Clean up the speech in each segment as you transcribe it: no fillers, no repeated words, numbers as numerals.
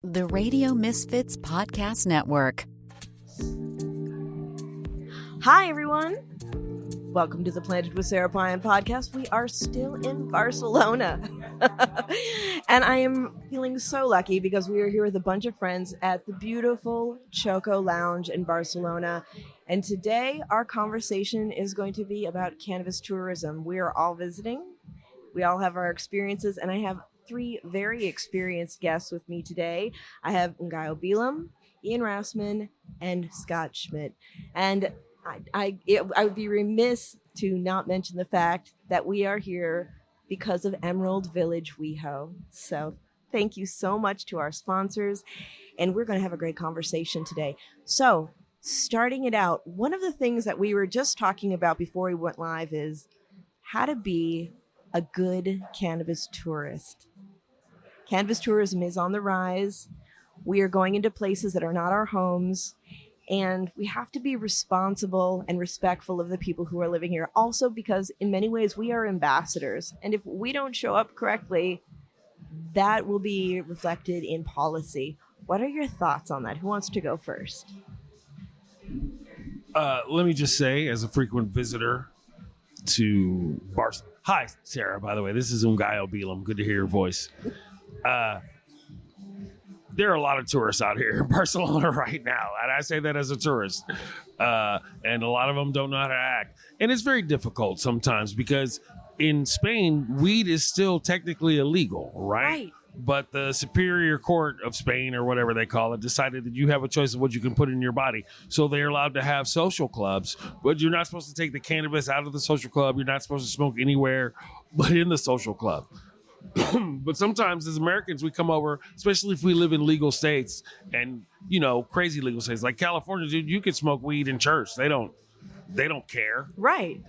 The Radio Misfits Podcast Network. Hi, everyone. Welcome to the Planted with Sara podcast. We are still in Barcelona. And I am feeling so lucky because we are here with a bunch of friends at the beautiful Choko Lounge in Barcelona. And today our conversation is going to be about cannabis tourism. We are all visiting. We all have our experiences, and I have three very experienced guests with me today. I have Ngaio Bealum, Ian Rassman, and Scott Schmidt. And I would be remiss to not mention the fact that we are here because of Emerald Village WEHO. So thank you so much to our sponsors, and we're going to have a great conversation today. So starting it out, one of the things that we were just talking about before we went live is how to be a good cannabis tourist. Cannabis tourism is on the rise. We are going into places that are not our homes, and we have to be responsible and respectful of the people who are living here. Also, because in many ways we are ambassadors, and if we don't show up correctly, that will be reflected in policy. What are your thoughts on that? Who wants to go first? Let me just say, as a frequent visitor to Barcelona. Hi, Sara, by the way. This is Ngaio Bealum. Good to hear your voice. There are a lot of tourists out here in Barcelona right now, and I say that as a tourist. And a lot of them don't know how to act. And it's very difficult sometimes because in Spain, weed is still technically illegal, right? But the Superior Court of Spain, or whatever they call it, decided that you have a choice of what you can put in your body. So they're allowed to have social clubs, but you're not supposed to take the cannabis out of the social club. You're not supposed to smoke anywhere but in the social club. But sometimes as Americans, we come over, especially if we live in legal states and, you know, crazy legal states like California, dude, you can smoke weed in church. They don't care. Right.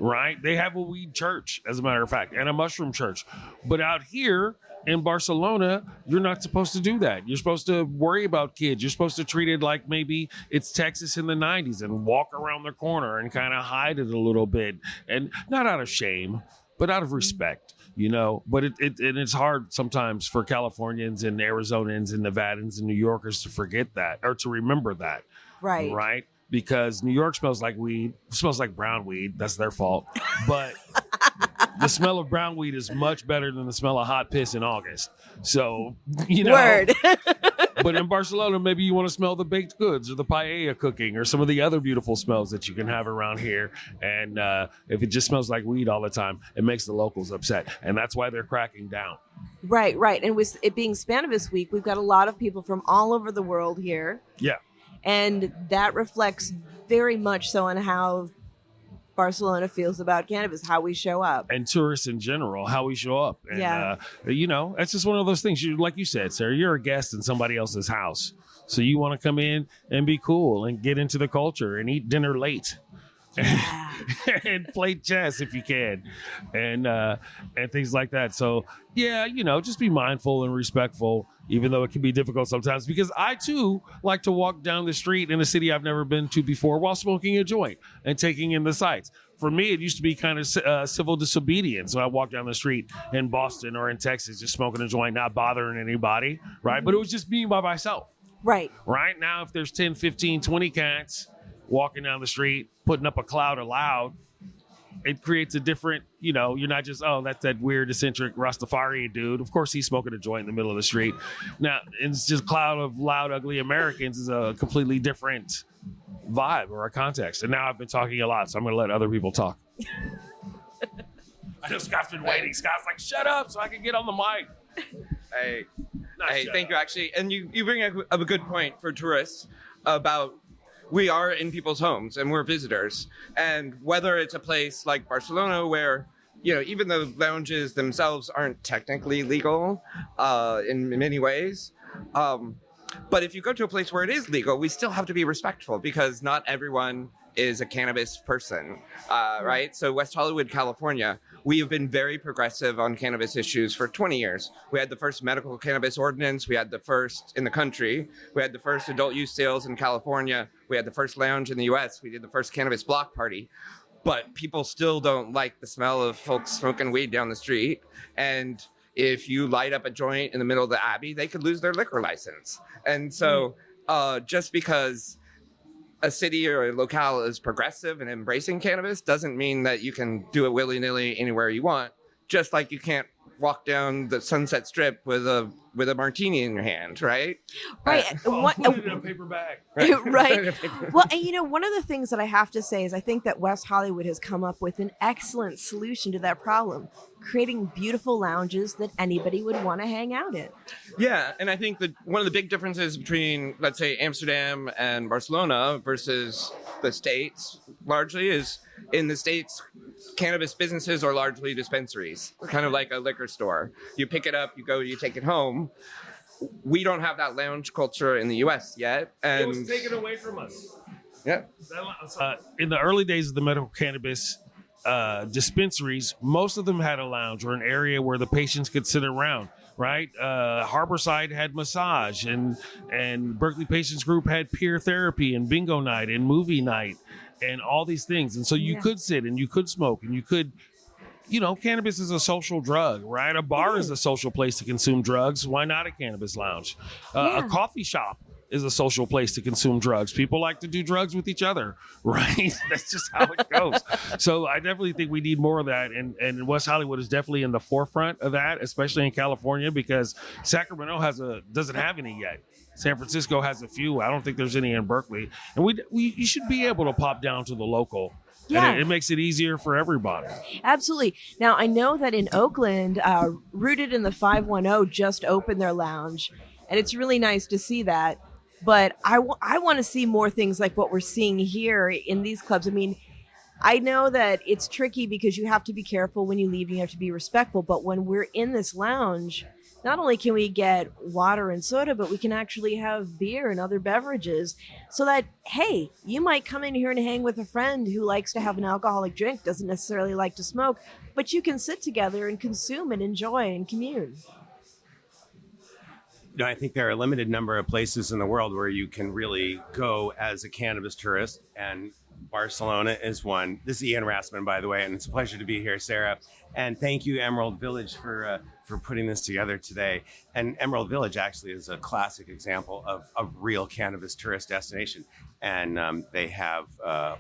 They have a weed church, as a matter of fact, and a mushroom church. But out here in Barcelona, you're not supposed to do that. You're supposed to worry about kids. You're supposed to treat it like maybe it's Texas in the 90s and walk around the corner and kind of hide it a little bit. And not out of shame, but out of respect, you know. But it's hard sometimes for Californians and Arizonans and Nevadans and New Yorkers to forget that or to remember that. Right. Because New York smells like weed, smells like brown weed. That's their fault. But the smell of brown weed is much better than the smell of hot piss in August. So, you know. Word. But in Barcelona, maybe you want to smell the baked goods or the paella cooking or some of the other beautiful smells that you can have around here. And if it just smells like weed all the time, it makes the locals upset. And that's why they're cracking down. Right. And with it being Cannabis Week, we've got a lot of people from all over the world here. Yeah. And that reflects very much so on how Barcelona feels about cannabis, how we show up. And tourists in general, how we show up. And, you know, it's just one of those things. Like you said, Sara, you're a guest in somebody else's house. So you want to come in and be cool and get into the culture and eat dinner late. And play chess if you can, and things like that. So yeah, you know, just be mindful and respectful, even though it can be difficult sometimes, because I too like to walk down the street in a city I've never been to before while smoking a joint and taking in the sights. For me, it used to be kind of civil disobedience. So I walk down the street in Boston or in Texas just smoking a joint, not bothering anybody, right? But it was just me by myself. Right now, if there's 10, 15, 20 cats walking down the street, putting up a cloud of loud, it creates a different, you know, you're not just, oh, that's that weird, eccentric Rastafari dude. Of course, he's smoking a joint in the middle of the street. Now, it's just cloud of loud, ugly Americans is a completely different vibe or a context. And now I've been talking a lot, so I'm going to let other people talk. I know Scott's been waiting. Scott's like, shut up so I can get on the mic. Hey, thank you, actually. And you bring up a good point for tourists about we are in people's homes and we're visitors. And whether it's a place like Barcelona where, you know, even though lounges themselves aren't technically legal in many ways, but if you go to a place where it is legal, we still have to be respectful because not everyone is a cannabis person, right? So West Hollywood, California, we have been very progressive on cannabis issues for 20 years. We had the first medical cannabis ordinance. We had the first in the country. We had the first adult use sales in California. We had the first lounge in the US. We did the first cannabis block party. But people still don't like the smell of folks smoking weed down the street. And if you light up a joint in the middle of the Abbey, they could lose their liquor license. And so just because a city or a locale is progressive and embracing cannabis doesn't mean that you can do it willy-nilly anywhere you want. Just like you can't walk down the Sunset Strip with a martini in your hand, right? Right. Put it in a paper bag. Right. Well, and one of the things that I have to say is I think that West Hollywood has come up with an excellent solution to that problem, creating beautiful lounges that anybody would want to hang out in. Yeah, and I think that one of the big differences between, let's say, Amsterdam and Barcelona versus the States largely is in the States, cannabis businesses are largely dispensaries, kind of like a liquor store. You pick it up, you go, you take it home. We don't have that lounge culture in the U.S. yet. And It was taken away from us. Yeah. In the early days of the medical cannabis dispensaries, most of them had a lounge or an area where the patients could sit around, right? Harborside had massage, and Berkeley Patients Group had peer therapy and bingo night and movie night and all these things. And so you could sit and you could smoke and you could, cannabis is a social drug, right? A bar is a social place to consume drugs. Why not a cannabis lounge? A coffee shop is a social place to consume drugs. People like to do drugs with each other, right? That's just how it goes. So I definitely think we need more of that. And West Hollywood is definitely in the forefront of that, especially in California, because Sacramento doesn't have any yet. San Francisco has a few. I don't think there's any in Berkeley. And you should be able to pop down to the local. Yeah. And it makes it easier for everybody. Absolutely. Now, I know that in Oakland, Rooted in the 510 just opened their lounge, and it's really nice to see that. But I want to see more things like what we're seeing here in these clubs. I mean, I know that it's tricky because you have to be careful when you leave. You have to be respectful. But when we're in this lounge, not only can we get water and soda, but we can actually have beer and other beverages so that, hey, you might come in here and hang with a friend who likes to have an alcoholic drink, doesn't necessarily like to smoke, but you can sit together and consume and enjoy and commune. I think there are a limited number of places in the world where you can really go as a cannabis tourist, and Barcelona is one. This is Ian Rassman, by the way, and it's a pleasure to be here, Sara. And thank you, Emerald Village, for putting this together today. And Emerald Village actually is a classic example of a real cannabis tourist destination. And they have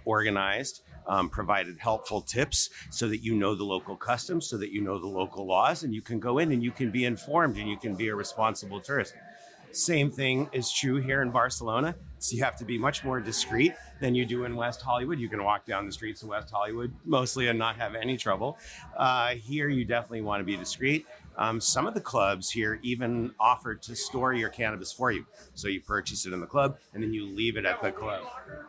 organized, provided helpful tips so that you know the local customs, so that you know the local laws, and you can go in and you can be informed and you can be a responsible tourist. Same thing is true here in Barcelona. So you have to be much more discreet than you do in West Hollywood. You can walk down the streets of West Hollywood mostly and not have any trouble. Here, you definitely want to be discreet. Some of the clubs here even offer to store your cannabis for you. So you purchase it in the club and then you leave it at the club.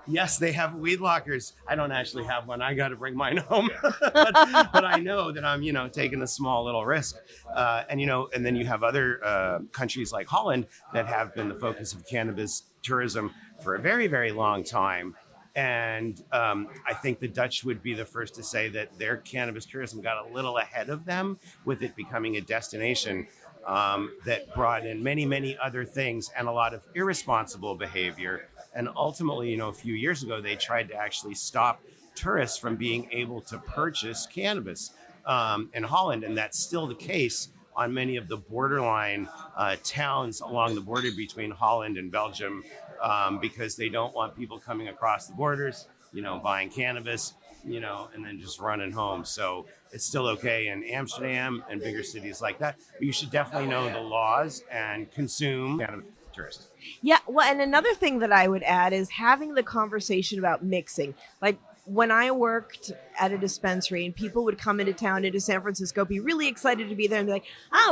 Yes, they have weed lockers. I don't actually have one. I got to bring mine home. but I know that I'm, taking a small little risk. And then you have other countries like Holland that have been the focus of cannabis tourism for a very, very long time. And I think the Dutch would be the first to say that their cannabis tourism got a little ahead of them with it becoming a destination that brought in many, many other things and a lot of irresponsible behavior. And ultimately, a few years ago, they tried to actually stop tourists from being able to purchase cannabis in Holland. And that's still the case on many of the borderline towns along the border between Holland and Belgium, because they don't want people coming across the borders, buying cannabis, and then just running home. So it's still okay in Amsterdam and bigger cities like that. But you should definitely know the laws and consume cannabis tourists. Yeah, well, and another thing that I would add is having the conversation about mixing. Like when I worked at a dispensary and people would come into town, into San Francisco, be really excited to be there and be like,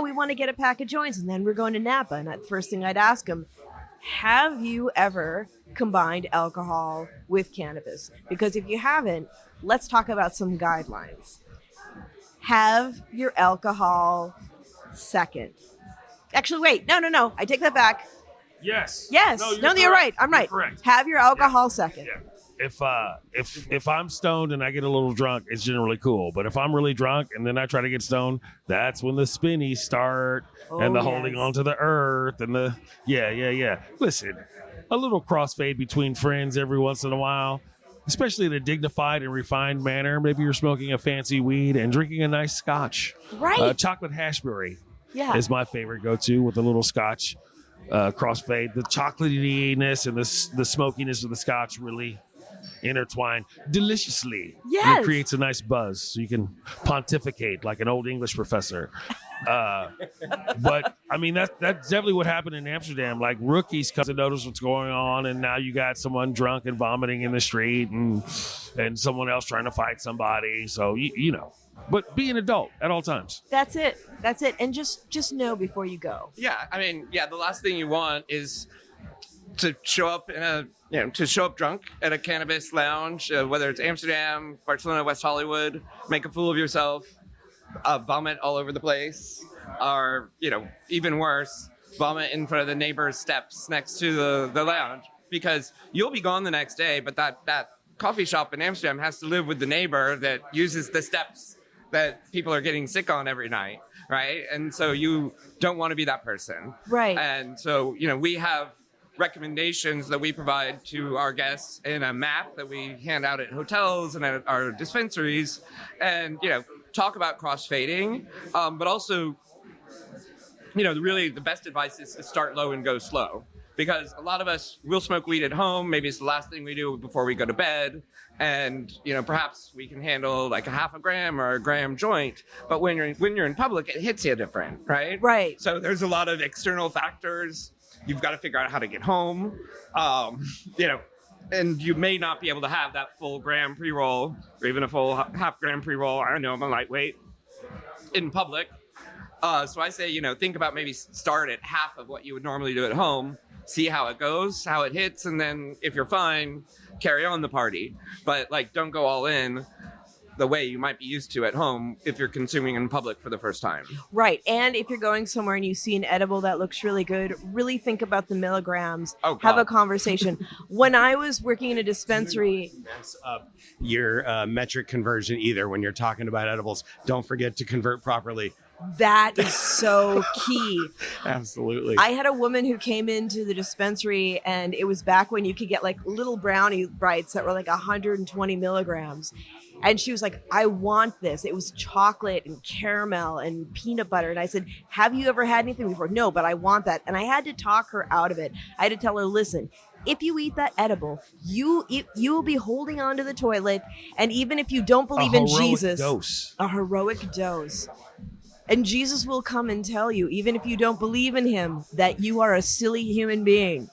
we want to get a pack of joints. And then we're going to Napa. And the first thing I'd ask them, have you ever combined alcohol with cannabis? Because if you haven't, let's talk about some guidelines. Have your alcohol second. Actually, wait, no. I take that back. Yes. No, you're right. I'm right. Correct. Have your alcohol second. Yeah. If I'm stoned and I get a little drunk, it's generally cool. But if I'm really drunk and then I try to get stoned, that's when the spinnies start and the holding on to the earth and the Listen, a little crossfade between friends every once in a while, especially in a dignified and refined manner. Maybe you're smoking a fancy weed and drinking a nice scotch, right? Chocolate hashberry. Yeah. is my favorite go-to with a little Scotch crossfade. The chocolatiness and the smokiness of the Scotch really intertwine deliciously. Yes. And it creates a nice buzz, so you can pontificate like an old English professor. But I mean, that's definitely what happened in Amsterdam. Like rookies come to notice what's going on, and now you got someone drunk and vomiting in the street, and someone else trying to fight somebody. So you know, but be an adult at all times. That's it. And just know before you go. Yeah, I mean, the last thing you want is to show up drunk at a cannabis lounge, whether it's Amsterdam, Barcelona, West Hollywood, make a fool of yourself, vomit all over the place, or even worse, vomit in front of the neighbor's steps next to the lounge, because you'll be gone the next day, but that coffee shop in Amsterdam has to live with the neighbor that uses the steps that people are getting sick on every night, right? And so you don't want to be that person, right? And so we have recommendations that we provide to our guests in a map that we hand out at hotels and at our dispensaries, and talk about crossfading, but also really the best advice is to start low and go slow, because a lot of us will smoke weed at home. Maybe it's the last thing we do before we go to bed, and perhaps we can handle like a half a gram or a gram joint, but when you're in public, it hits you different, right? So there's a lot of external factors. You've got to figure out how to get home, and you may not be able to have that full gram pre-roll or even a full half gram pre-roll. I don't know, I'm a lightweight in public. So I say, think about maybe start at half of what you would normally do at home, see how it goes, how it hits, and then if you're fine, carry on the party. But don't go all in the way you might be used to at home if you're consuming in public for the first time. Right. And if you're going somewhere and you see an edible that looks really good, really think about the milligrams. Oh, God. Have a conversation. When I was working in a dispensary... Mess up your metric conversion either when you're talking about edibles. Don't forget to convert properly. That is so key. Absolutely. I had a woman who came into the dispensary, and it was back when you could get little brownie bites that were 120 milligrams. And she was like, I want this. It was chocolate and caramel and peanut butter. And I said, have you ever had anything before? No, but I want that. And I had to talk her out of it. I had to tell her, listen, if you eat that edible, you will be holding on to the toilet. And even if you don't believe in Jesus, a heroic dose. And Jesus will come and tell you, even if you don't believe in him, that you are a silly human being.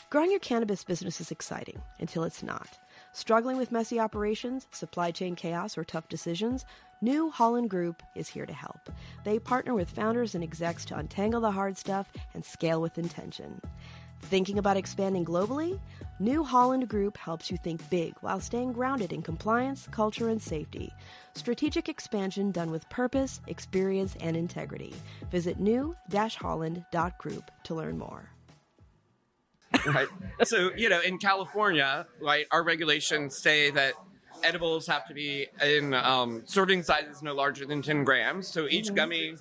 Growing your cannabis business is exciting until it's not. Struggling with messy operations, supply chain chaos, or tough decisions? New Holland Group is here to help. They partner with founders and execs to untangle the hard stuff and scale with intention. Thinking about expanding globally? New Holland Group helps you think big while staying grounded in compliance, culture, and safety. Strategic expansion done with purpose, experience, and integrity. Visit new-holland.group to learn more. Right. So, in California, our regulations say that edibles have to be in serving sizes no larger than 10 grams. So each gummy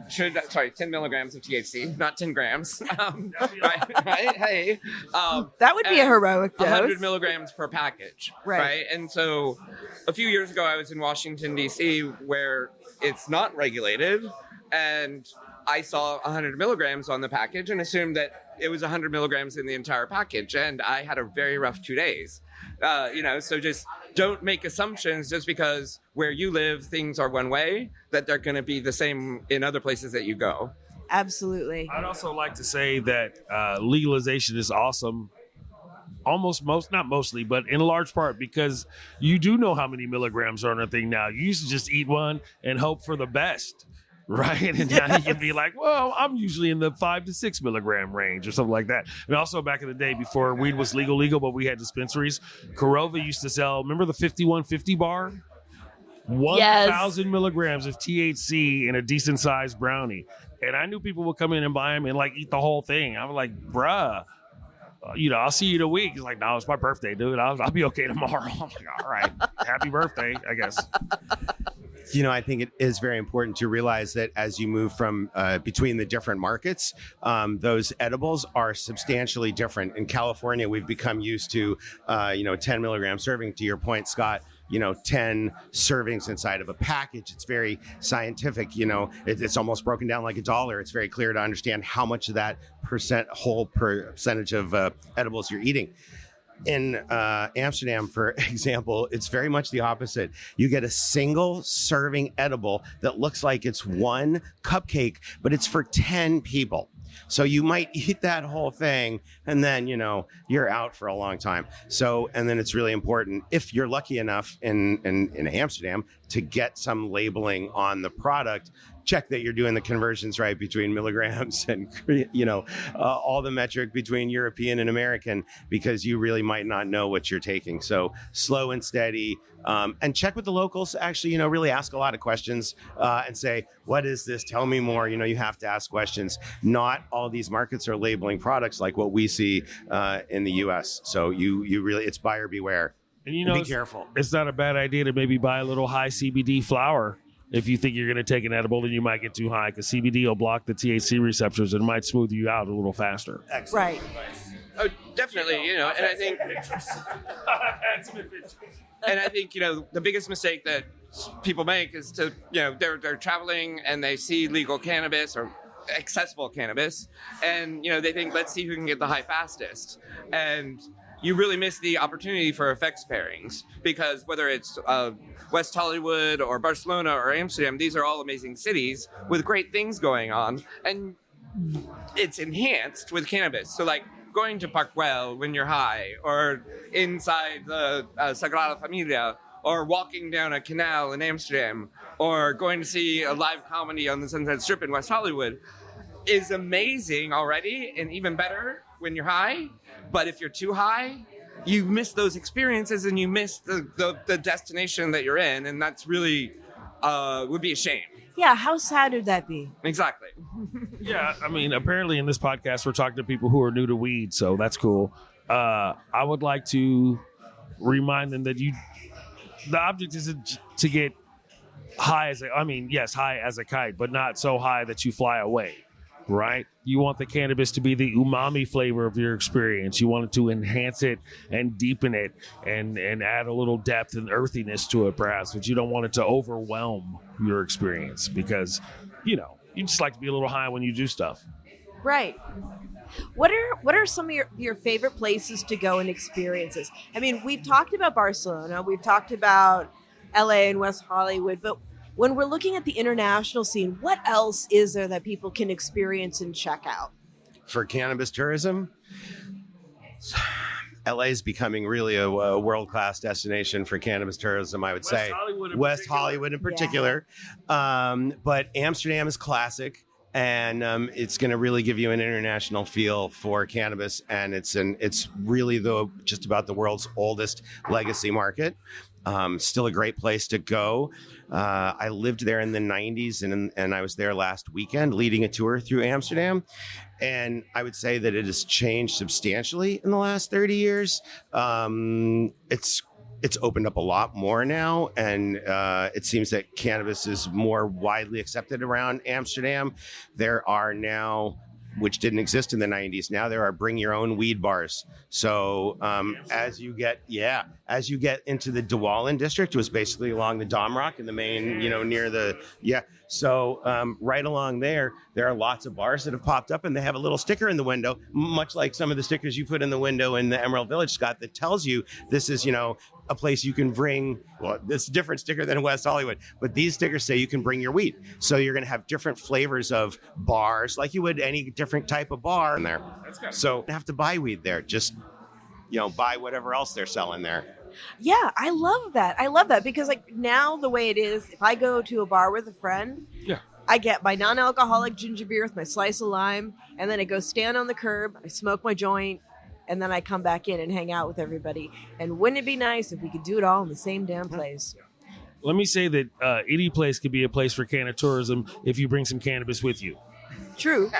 should, 10 milligrams of THC, not 10 grams. Right? Hey. That would be a heroic dose. 100 milligrams per package. Right. And so a few years ago, I was in Washington, D.C., where it's not regulated. And I saw 100 milligrams on the package and assumed that it was 100 milligrams in the entire package. And I had a very rough 2 days. So just don't make assumptions just because where you live, things are one way, that they're going to be the same in other places that you go. Absolutely. I'd also like to say that legalization is awesome. Not mostly, but in large part because you do know how many milligrams are on a thing now. You used to just eat one and hope for the best. Right. And now you can be like, well, I'm usually in the 5 to 6 milligram range or something like that. And also back in the day before weed was legal, but we had dispensaries, Corova used to sell, remember the 5150 bar? 1,000 milligrams of THC in a decent sized brownie. And I knew people would come in and buy them and eat the whole thing. I was like, bruh, I'll see you in a week. He's like, no, it's my birthday, dude. I'll be okay tomorrow. I'm like, all right, happy birthday, I guess. I think it is very important to realize that as you move from between the different markets, those edibles are substantially different. In California, we've become used to, 10 milligram serving. To your point, Scott, 10 servings inside of a package. It's very scientific. It's almost broken down like a dollar. It's very clear to understand how much of that whole percentage of edibles you're eating. In Amsterdam, for example, it's very much the opposite. You get a single serving edible that looks like it's one cupcake, but it's for 10 people. So you might eat that whole thing and then, you're out for a long time. So, and then it's really important, if you're lucky enough in Amsterdam to get some labeling on the product, check that you're doing the conversions right between milligrams and, all the metric between European and American, because you really might not know what you're taking. So slow and steady, and check with the locals. Actually, really ask a lot of questions and say, what is this? Tell me more. You have to ask questions. Not all these markets are labeling products like what we see in the US. So you really, it's buyer beware. And be careful. It's not a bad idea to maybe buy a little high CBD flower. If you think you're going to take an edible, then you might get too high, because CBD will block the THC receptors and might smooth you out a little faster. Excellent. Right. Oh, definitely. And I think, and I think, the biggest mistake that people make is to, they're traveling and they see legal cannabis or accessible cannabis, and, they think, let's see who can get the high fastest. And you really miss the opportunity for effects pairings, because whether it's West Hollywood or Barcelona or Amsterdam, these are all amazing cities with great things going on, and it's enhanced with cannabis. So like going to Park Güell when you're high, or inside the Sagrada Familia, or walking down a canal in Amsterdam, or going to see a live comedy on the Sunset Strip in West Hollywood is amazing already, and even better when you're high. But if you're too high, you miss those experiences and you miss the destination that you're in, and that's really would be a shame. Yeah, how sad would that be? Exactly. Yeah, I mean, apparently in this podcast we're talking to people who are new to weed, so that's cool. I would like to remind them that the object isn't to get high high as a kite, but not so high that you fly away. Right? You want the cannabis to be the umami flavor of your experience. You want it to enhance it and deepen it and add a little depth and earthiness to it, perhaps, but you don't want it to overwhelm your experience, because, you just like to be a little high when you do stuff. Right. What are some of your favorite places to go and experiences? I mean, we've talked about Barcelona, we've talked about LA and West Hollywood, but when we're looking at the international scene, what else is there that people can experience and check out? For cannabis tourism, LA is becoming really a world-class destination for cannabis tourism, I would say. West Hollywood in particular. Yeah. But Amsterdam is classic, and it's going to really give you an international feel for cannabis, and it's really just about the world's oldest legacy market. Still a great place to go. I lived there in the 90s, and I was there last weekend leading a tour through Amsterdam. And I would say that it has changed substantially in the last 30 years. It's opened up a lot more now, and it seems that cannabis is more widely accepted around Amsterdam. There are now, which didn't exist in the 90s. Now there are bring your own weed bars. So as you get into the De Wallen district, it was basically along the Domrock in the main, near the, So right along there are lots of bars that have popped up, and they have a little sticker in the window, much like some of the stickers you put in the window in the Emerald Village, Scott, that tells you this is, a place you can bring, well, this different sticker than West Hollywood, but these stickers say you can bring your weed. So you're going to have different flavors of bars, like you would any different type of bar in there. So you don't have to buy weed there. Just, buy whatever else they're selling there. Yeah, I love that because like now the way it is, if I go to a bar with a friend, I get my non-alcoholic ginger beer with my slice of lime, and then I go stand on the curb, I smoke my joint, and then I come back in and hang out with everybody. And wouldn't it be nice if we could do it all in the same damn place? Let me say that any place could be a place for canna tourism if you bring some cannabis with you. True.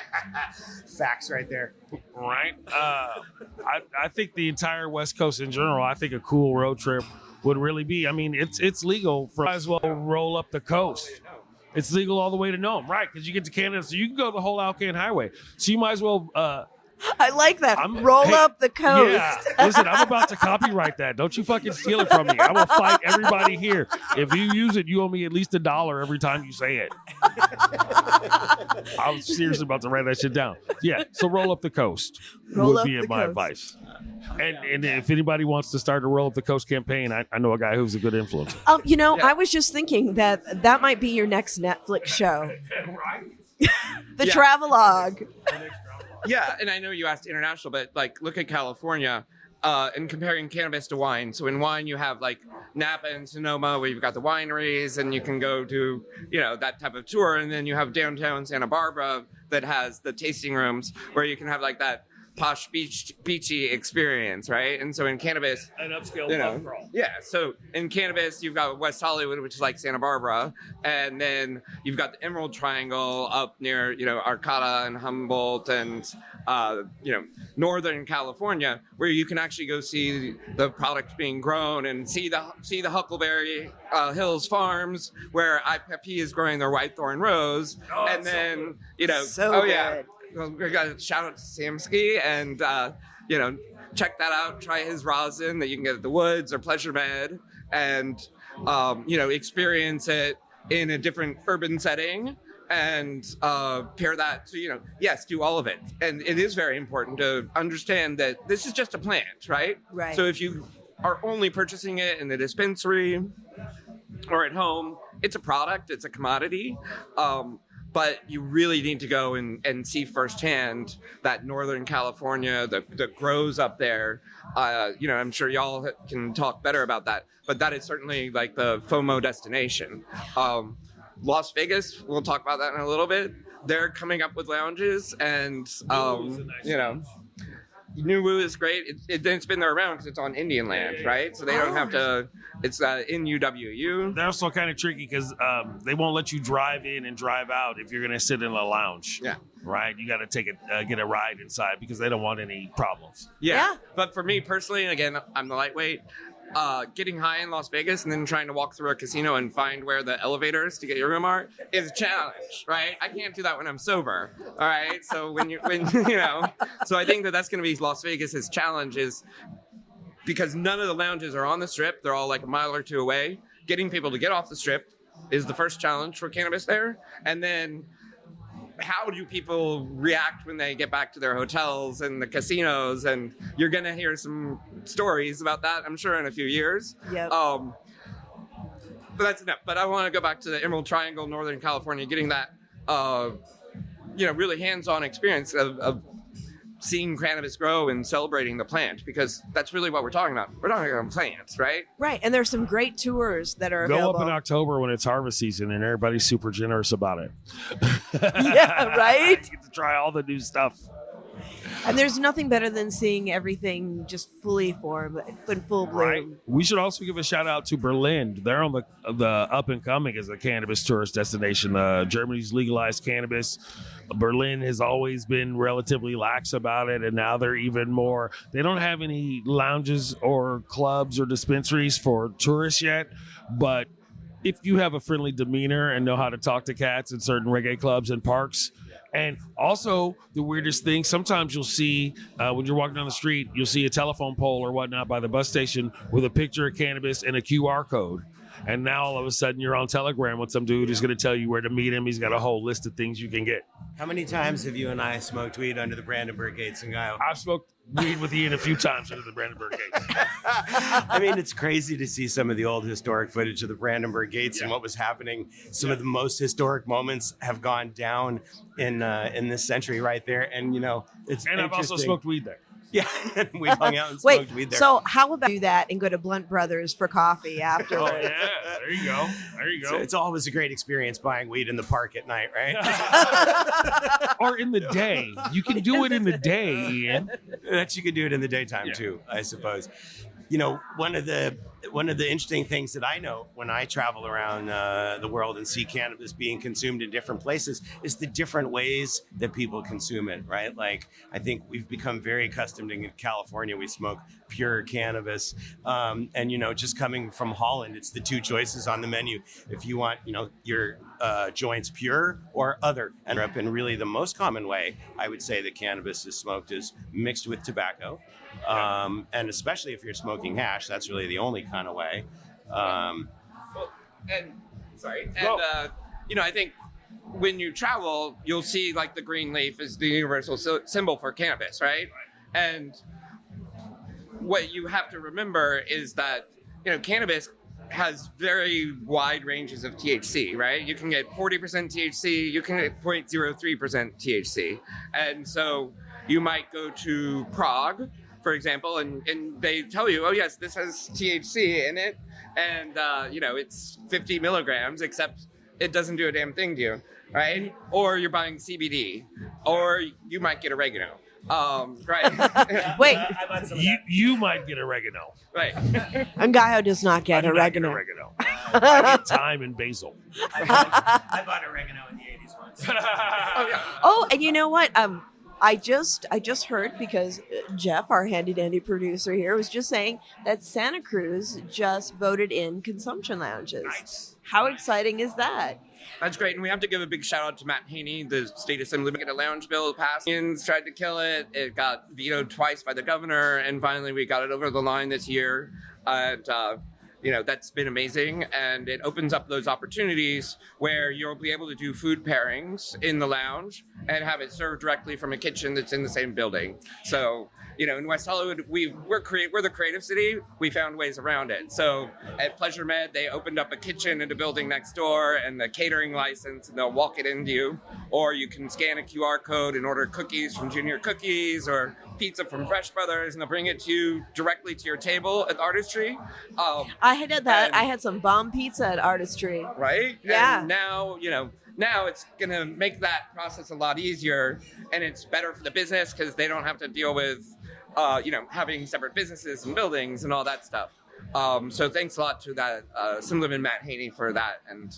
Facts right there. Right? I think the entire West Coast in general, I think a cool road trip would really be, it's legal for, might as well roll up the coast. It's legal all the way to Nome, right? Because you get to Canada, so you can go the whole Alcan Highway. So you might as well I like that. Roll up the coast. Yeah. Listen, I'm about to copyright that. Don't you fucking steal it from me. I will fight everybody here. If you use it, you owe me at least $1 every time you say it. I was seriously about to write that shit down. Yeah. So roll up the coast would be my advice. And if anybody wants to start a Roll Up the Coast campaign, I know a guy who's a good influencer. I was just thinking that might be your next Netflix show. The Travelogue. Yeah, and I know you asked international, but like look at California and comparing cannabis to wine. So in wine, you have like Napa and Sonoma where you've got the wineries and you can go to, that type of tour. And then you have downtown Santa Barbara that has the tasting rooms where you can have like that posh beachy experience, right? And so in cannabis, an upscale pub crawl. Yeah, so in cannabis, you've got West Hollywood, which is like Santa Barbara, and then you've got the Emerald Triangle up near, Arcata and Humboldt and, Northern California, where you can actually go see the product being grown and see the Huckleberry Hills farms where IPP is growing their white thorn rose, and then good. We got to shout out to Samsky and, check that out. Try his rosin that you can get at the Woods or Pleasure Med and, experience it in a different urban setting and pair that to, yes, do all of it. And it is very important to understand that this is just a plant, right? Right. So if you are only purchasing it in the dispensary or at home, it's a product, it's a commodity. But you really need to go and see firsthand that Northern California, the grows up there. I'm sure y'all can talk better about that. But that is certainly like the FOMO destination. Las Vegas, we'll talk about that in a little bit. They're coming up with lounges and, New Woo is great. It's been there around because it's on Indian land, right? So they don't have to. It's in UWU. They're also kind of tricky because they won't let you drive in and drive out if you're going to sit in a lounge. Yeah. Right? You got to get a ride inside because they don't want any problems. Yeah. But for me personally, again, I'm the lightweight. Getting high in Las Vegas and then trying to walk through a casino and find where the elevators to get your room are is a challenge, right? I can't do that when I'm sober. All right. So so I think that's going to be Las Vegas's challenge is because none of the lounges are on the strip. They're all like a mile or two away. Getting people to get off the strip is the first challenge for cannabis there. And then how do people react when they get back to their hotels and the casinos? And you're going to hear some stories about that, I'm sure, in a few years. Yep. But that's enough. But I want to go back to the Emerald Triangle, Northern California, getting that, really hands-on experience of seeing cannabis grow and celebrating the plant, because that's really what we're talking about. We're talking about plants, right? Right. And there's some great tours that are Go available. up in October when it's harvest season and everybody's super generous about it. Yeah, right? You get to try all the new stuff. And there's nothing better than seeing everything just fully formed in full bloom. Right. We should also give a shout out to Berlin. They're on the up and coming as a cannabis tourist destination. Germany's legalized cannabis. Berlin has always been relatively lax about it, and now they're even more. They don't have any lounges or clubs or dispensaries for tourists yet, but if you have a friendly demeanor and know how to talk to cats in certain reggae clubs and parks. And also, the weirdest thing, sometimes you'll see, when you're walking down the street, you'll see a telephone pole or whatnot by the bus station with a picture of cannabis and a QR code. And now all of a sudden you're on Telegram with some dude who's going to tell you where to meet him. He's got a whole list of things you can get. How many times have you and I smoked weed under the Brandenburg Gates in Ngaio? I've smoked weed with Ian a few times under the Brandenburg Gates. I mean, it's crazy to see some of the old historic footage of the Brandenburg Gates and what was happening. Some of the most historic moments have gone down in this century right there. And, it's And I've also smoked weed there. Yeah, we hung out and smoked weed there. So how about do that and go to Blunt Brothers for coffee afterwards? Oh, yeah. There you go. There you go. So it's always a great experience buying weed in the park at night, right? Or in the day. You can do it in the day, Ian. That you can do it in the daytime too, I suppose. One of the interesting things that I know when I travel around the world and see cannabis being consumed in different places is the different ways that people consume it, right? Like, I think we've become very accustomed in California. We smoke pure cannabis. And, just coming from Holland, it's the two choices on the menu. If you want, your joints pure or other. And really the most common way I would say that cannabis is smoked is mixed with tobacco. And especially if you're smoking hash, that's really the only kind of way. I think when you travel, you'll see like the green leaf is the universal symbol for cannabis, right? And what you have to remember is that, cannabis has very wide ranges of THC, right? You can get 40% THC, you can get 0.03% THC. And so you might go to Prague, for example, and they tell you, oh yes, this has THC in it. And, it's 50 milligrams, except it doesn't do a damn thing to you, right? Or you're buying CBD, or you might get oregano. Right. Wait. You might get oregano. Right. Ngaio does not get oregano. I get thyme and basil. I bought oregano in the 80s once. Oh, and you know what? I just heard, because Jeff, our handy dandy producer here, was just saying that Santa Cruz just voted in consumption lounges. Nice. How exciting is that? That's great, and we have to give a big shout out to Matt Haney, the state assembly. Get a lounge bill passed. Indians tried to kill it. It got vetoed twice by the governor, and finally we got it over the line this year. And that's been amazing, and it opens up those opportunities where you'll be able to do food pairings in the lounge and have it served directly from a kitchen that's in the same building. So, in West Hollywood, we're the creative city. We found ways around it. So at Pleasure Med, they opened up a kitchen in a building next door and the catering license, and they'll walk it into you. Or you can scan a QR code and order cookies from Junior Cookies or pizza from Fresh Brothers, and they'll bring it to you directly to your table at Artistry. I had that. I had some bomb pizza at Artistry. Right? Yeah. And now it's going to make that process a lot easier, and it's better for the business because they don't have to deal with, having separate businesses and buildings and all that stuff. So thanks a lot to that Assemblyman Matt Haney for that, and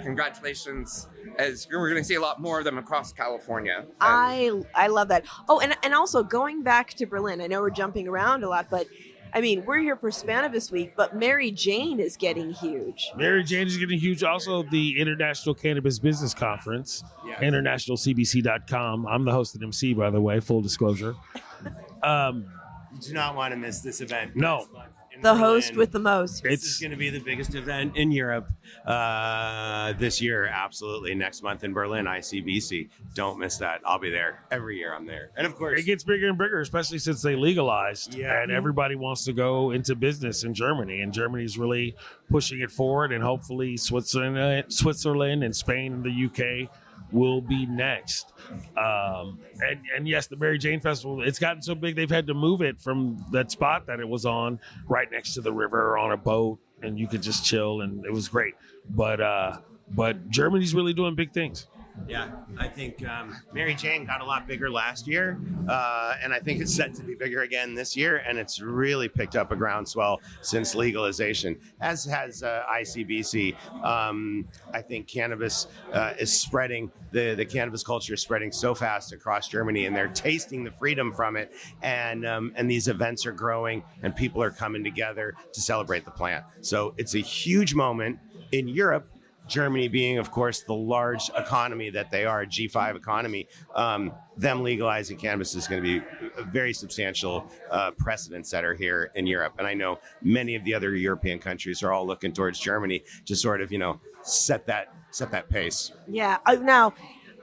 congratulations, as we're going to see a lot more of them across California. I love that. Oh, and also going back to Berlin, I know we're jumping around a lot, but I mean, we're here for Cannabis Week, but Mary Jane is getting huge. Mary Jane is getting huge. Also, the International Cannabis Business Conference, internationalcbc.com. I'm the host and MC, by the way, full disclosure. You do not want to miss this event. No. The host with the most. This is going to be the biggest event in Europe this year. Absolutely. Next month in Berlin, ICBC. Don't miss that. I'll be there. Every year I'm there. And of course, it gets bigger and bigger, especially since they legalized. Yeah. And everybody wants to go into business in Germany. And Germany's really pushing it forward. And hopefully Switzerland and Spain and the UK will be next. And yes, the Mary Jane Festival, it's gotten so big they've had to move it from that spot that it was on right next to the river on a boat, and you could just chill, and it was great. But Germany's really doing big things. Yeah, I think Mary Jane got a lot bigger last year, and I think it's set to be bigger again this year, and it's really picked up a groundswell since legalization, as has ICBC. I think cannabis is spreading, the cannabis culture is spreading so fast across Germany, and they're tasting the freedom from it, and these events are growing, and people are coming together to celebrate the plant. So it's a huge moment in Europe. Germany being, of course, the large economy that they are, a G5 economy, them legalizing cannabis is going to be a very substantial precedent setter here in Europe. And I know many of the other European countries are all looking towards Germany to sort of, set that pace. Yeah. Now,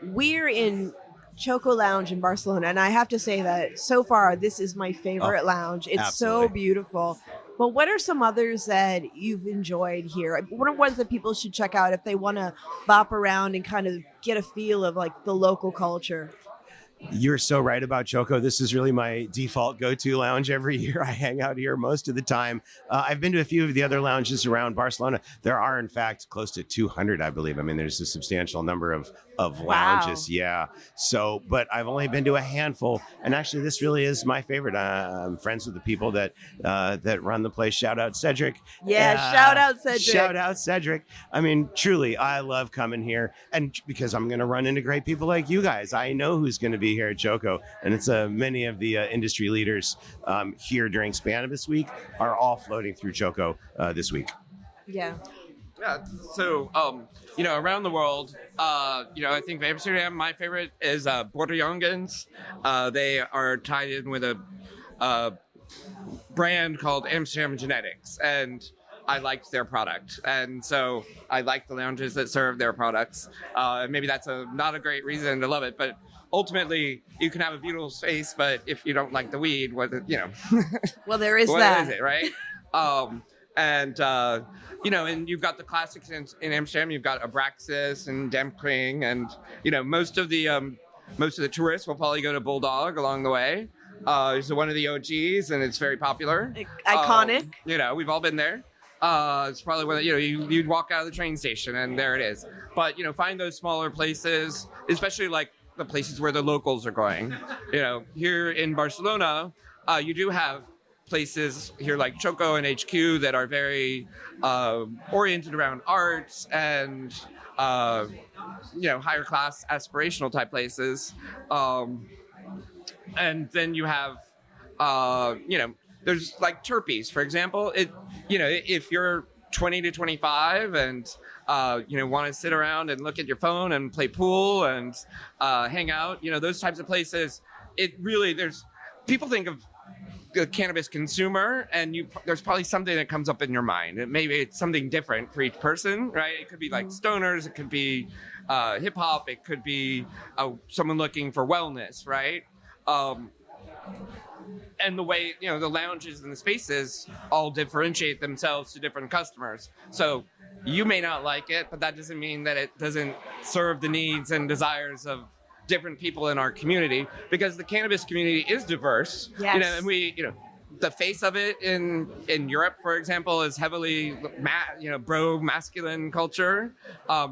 we're in Choko Lounge in Barcelona, and I have to say that so far, this is my favorite lounge. It's absolutely so beautiful. But what are some others that you've enjoyed here? What are ones that people should check out if they want to bop around and kind of get a feel of like the local culture? You're so right about Choko. This is really my default go-to lounge every year. I hang out here most of the time. I've been to a few of the other lounges around Barcelona. There are, in fact, close to 200, I believe. I mean, there's a substantial number of lounges. Wow. Yeah. So, but I've only been to a handful. And actually, this really is my favorite. I'm friends with the people that run the place. Shout out Cedric. Yeah, shout out Cedric. Shout out Cedric. I mean, truly, I love coming here. And because I'm going to run into great people like you guys. I know who's going to be here at Choko, and it's many of the industry leaders here during Cannabis Week are all floating through Choko this week. Yeah. Yeah. So, around the world, I think Amsterdam, my favorite is Bordejongens. They are tied in with a brand called Amsterdam Genetics, and I liked their product. And so I like the lounges that serve their products. Maybe that's not a great reason to love it, but ultimately you can have a beautiful space, but if you don't like the weed, well, there is what that. is it, right? And you've got the classics in Amsterdam. You've got Abraxas and Dampkring, and most of the tourists will probably go to Bulldog along the way. It's one of the OGs, and it's very popular. Iconic. We've all been there. It's probably one that you'd walk out of the train station and there it is. But find those smaller places, especially like the places where the locals are going. Here in Barcelona, you do have places here like Choko and HQ that are very oriented around arts and higher class aspirational type places. And then you have there's like Terpe's, for example. If you're 20 to 25 and want to sit around and look at your phone and play pool and hang out, those types of places. There's people think of the cannabis consumer, and there's probably something that comes up in your mind. Maybe it's something different for each person, right? It could be like stoners, it could be hip hop, it could be someone looking for wellness, right? And the way, the lounges and the spaces all differentiate themselves to different customers. So you may not like it, but that doesn't mean that it doesn't serve the needs and desires of different people in our community, because the cannabis community is diverse. Yes. And the face of it in Europe, for example, is heavily bro masculine culture.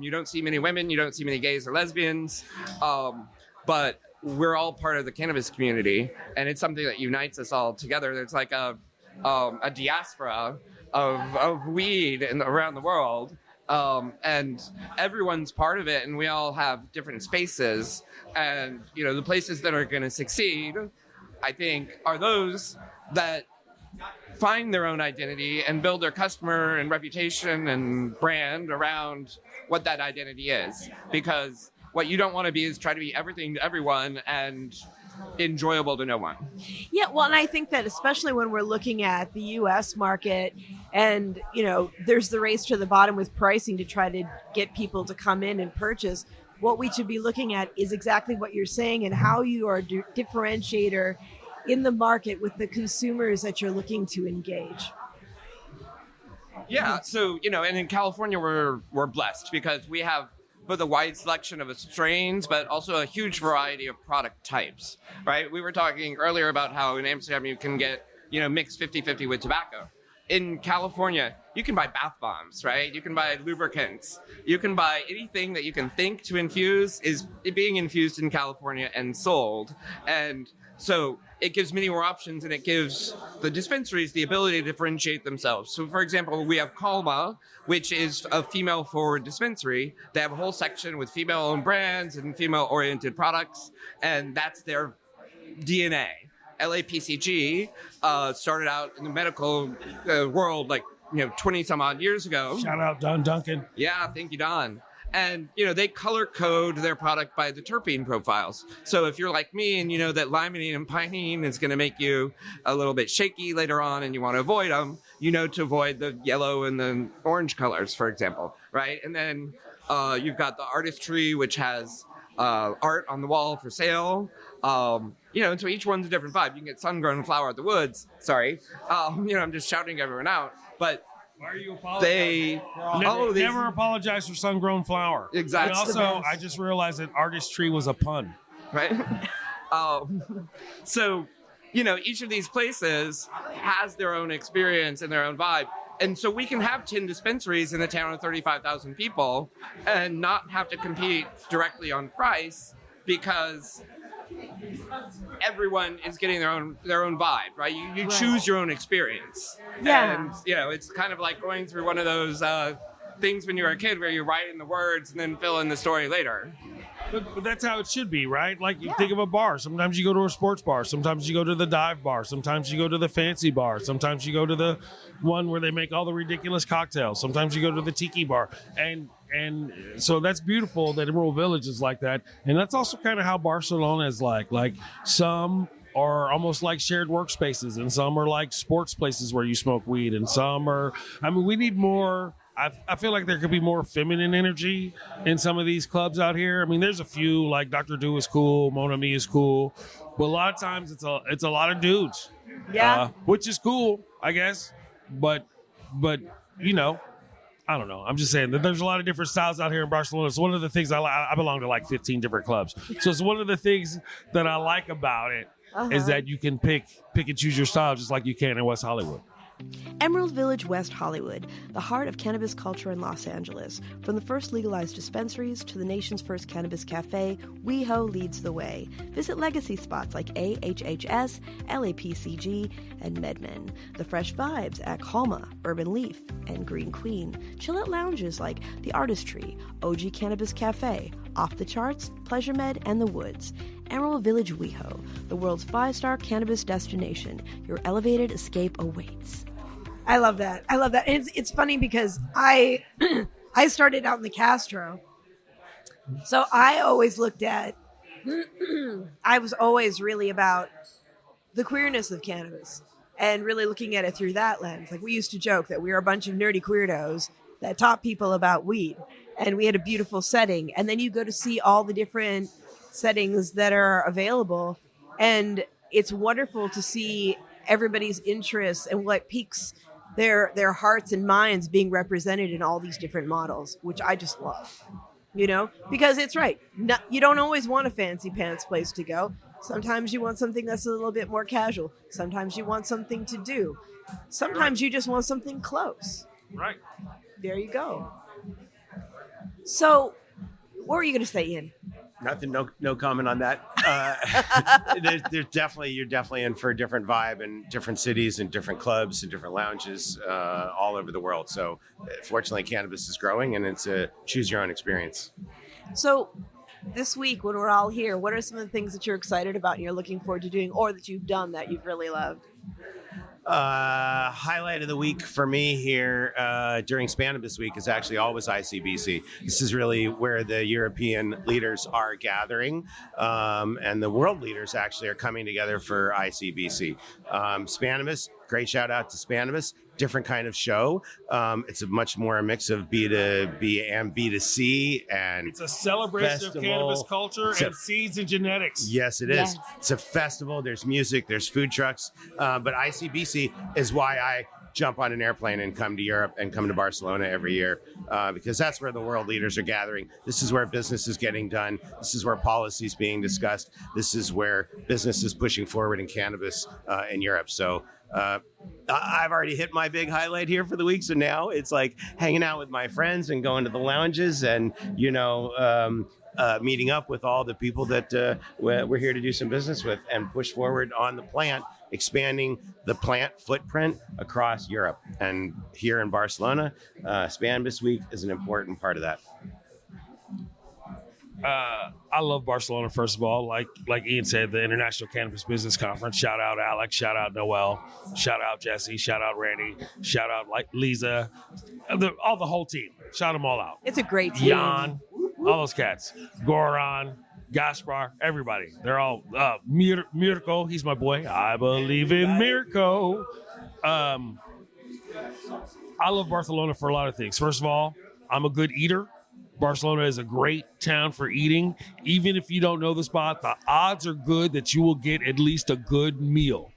You don't see many women, you don't see many gays or lesbians, but we're all part of the cannabis community, and it's something that unites us all together. There's like a diaspora of weed around the world, and everyone's part of it, and we all have different spaces. And the places that are going to succeed, I think, are those that find their own identity and build their customer and reputation and brand around what that identity is. Because what you don't want to be is try to be everything to everyone and enjoyable to no one. Yeah, well, and I think that especially when we're looking at the U.S. market and, there's the race to the bottom with pricing to try to get people to come in and purchase, what we should be looking at is exactly what you're saying and how you are a differentiator in the market with the consumers that you're looking to engage. Yeah, so, and in California, we're blessed because we have both a wide selection of strains, but also a huge variety of product types, right? We were talking earlier about how in Amsterdam you can get, mixed 50-50 with tobacco. In California, you can buy bath bombs, right? You can buy lubricants. You can buy anything that you can think to infuse is being infused in California and sold. And so it gives many more options, and it gives the dispensaries the ability to differentiate themselves. So, for example, we have Calma, which is a female-forward dispensary. They have a whole section with female-owned brands and female-oriented products, and that's their DNA. LAPCG started out in the medical world 20-some-odd years ago. Shout out Don Duncan. Yeah, thank you, Don. And, they color code their product by the terpene profiles. So if you're like me and you know that limonene and pinene is going to make you a little bit shaky later on and you want to avoid them, to avoid the yellow and the orange colors, for example, right? And then you've got the artistry, which has art on the wall for sale. And so each one's a different vibe. You can get sun-grown flower at the woods. Sorry. I'm just shouting everyone out. But why are you apologizing? Never apologize for sun-grown flower. Exactly. And also, I just realized that artistry was a pun. Right? So, each of these places has their own experience and their own vibe. And so we can have 10 dispensaries in a town of 35,000 people and not have to compete directly on price because everyone is getting their own vibe, right? You choose your own experience. Yeah. And, it's kind of like going through one of those things when you were a kid where you write in the words and then fill in the story later. But that's how it should be, right? Like you think of a bar. Sometimes you go to a sports bar. Sometimes you go to the dive bar. Sometimes you go to the fancy bar. Sometimes you go to the one where they make all the ridiculous cocktails. Sometimes you go to the tiki bar. And so that's beautiful that Emerald Village is like that. And that's also kind of how Barcelona is like. Like some are almost like shared workspaces, and some are like sports places where you smoke weed, and some are, I mean, we need more. I feel like there could be more feminine energy in some of these clubs out here. I mean, there's a few, like Dr. Do is cool, Mon Ami is cool, but a lot of times it's a lot of dudes. Yeah. Which is cool, I guess. But you know, I don't know. I'm just saying that there's a lot of different styles out here in Barcelona. It's one of the things I belong to like 15 different clubs. So it's one of the things that I like about it is that you can pick and choose your style just like you can in West Hollywood. Emerald Village, West Hollywood, the heart of cannabis culture in Los Angeles. From the first legalized dispensaries to the nation's first cannabis cafe, WEHO leads the way. Visit legacy spots like AHHS, LAPCG, and MedMen. The fresh vibes at Calma, Urban Leaf, and Green Queen. Chill at lounges like The Artistry, OG Cannabis Cafe, Off the Charts, Pleasure Med, and The Woods. Emerald Village WEHO, the world's 5-star cannabis destination. Your elevated escape awaits. I love that. And it's funny because I started out in the Castro. So I always looked at, I was always really about the queerness of cannabis and really looking at it through that lens. Like we used to joke that we were a bunch of nerdy queerdos that taught people about weed, and we had a beautiful setting. And then you go to see all the different settings that are available, and it's wonderful to see everybody's interests and what piques their hearts and minds being represented in all these different models, which I just love, you know, because it's right. You don't always want a fancy pants place to go. Sometimes you want something that's a little bit more casual. Sometimes you want something to do. Sometimes you just want something close. Right. There you go. So what were you going to say, Ian? Nothing. No comment on that. There's definitely, you're definitely in for a different vibe in different cities and different clubs and different lounges all over the world. So fortunately, cannabis is growing, and it's a choose your own experience. So this week, when we're all here, what are some of the things that you're excited about and you're looking forward to doing, or that you've done that you've really loved? Highlight of the week for me here during Cannabis week is actually always ICBC. This is really where the European leaders are gathering, and the world leaders actually are coming together for ICBC. Cannabis, great shout out to Cannabis. Different kind of show. It's a much more a mix of B2B and B2C, and it's a celebration of cannabis culture and seeds and genetics. Yes, it is. Yes. It's a festival. There's music. There's food trucks. But ICBC is why I jump on an airplane and come to Europe and come to Barcelona every year, because that's where the world leaders are gathering. This is where business is getting done. This is where policy is being discussed. This is where business is pushing forward in cannabis in Europe. So I've already hit my big highlight here for the week. So now it's like hanging out with my friends and going to the lounges and, you know, meeting up with all the people that we're here to do some business with and push forward on the plant, expanding the plant footprint across Europe. And here in Barcelona, Cannabis Week is an important part of that. I love Barcelona, first of all. Like Ian said, the International Cannabis Business Conference. Shout out Alex, shout out Noel, shout out Jesse, shout out Randy, shout out Lisa, the whole team. Shout them all out. It's a great team. Jan, all those cats. Goran, Gaspar, everybody. They're all Mirko, he's my boy. I believe in Mirko. I love Barcelona for a lot of things. First of all, I'm a good eater. Barcelona is a great town for eating. Even if you don't know the spot, the odds are good that you will get at least a good meal.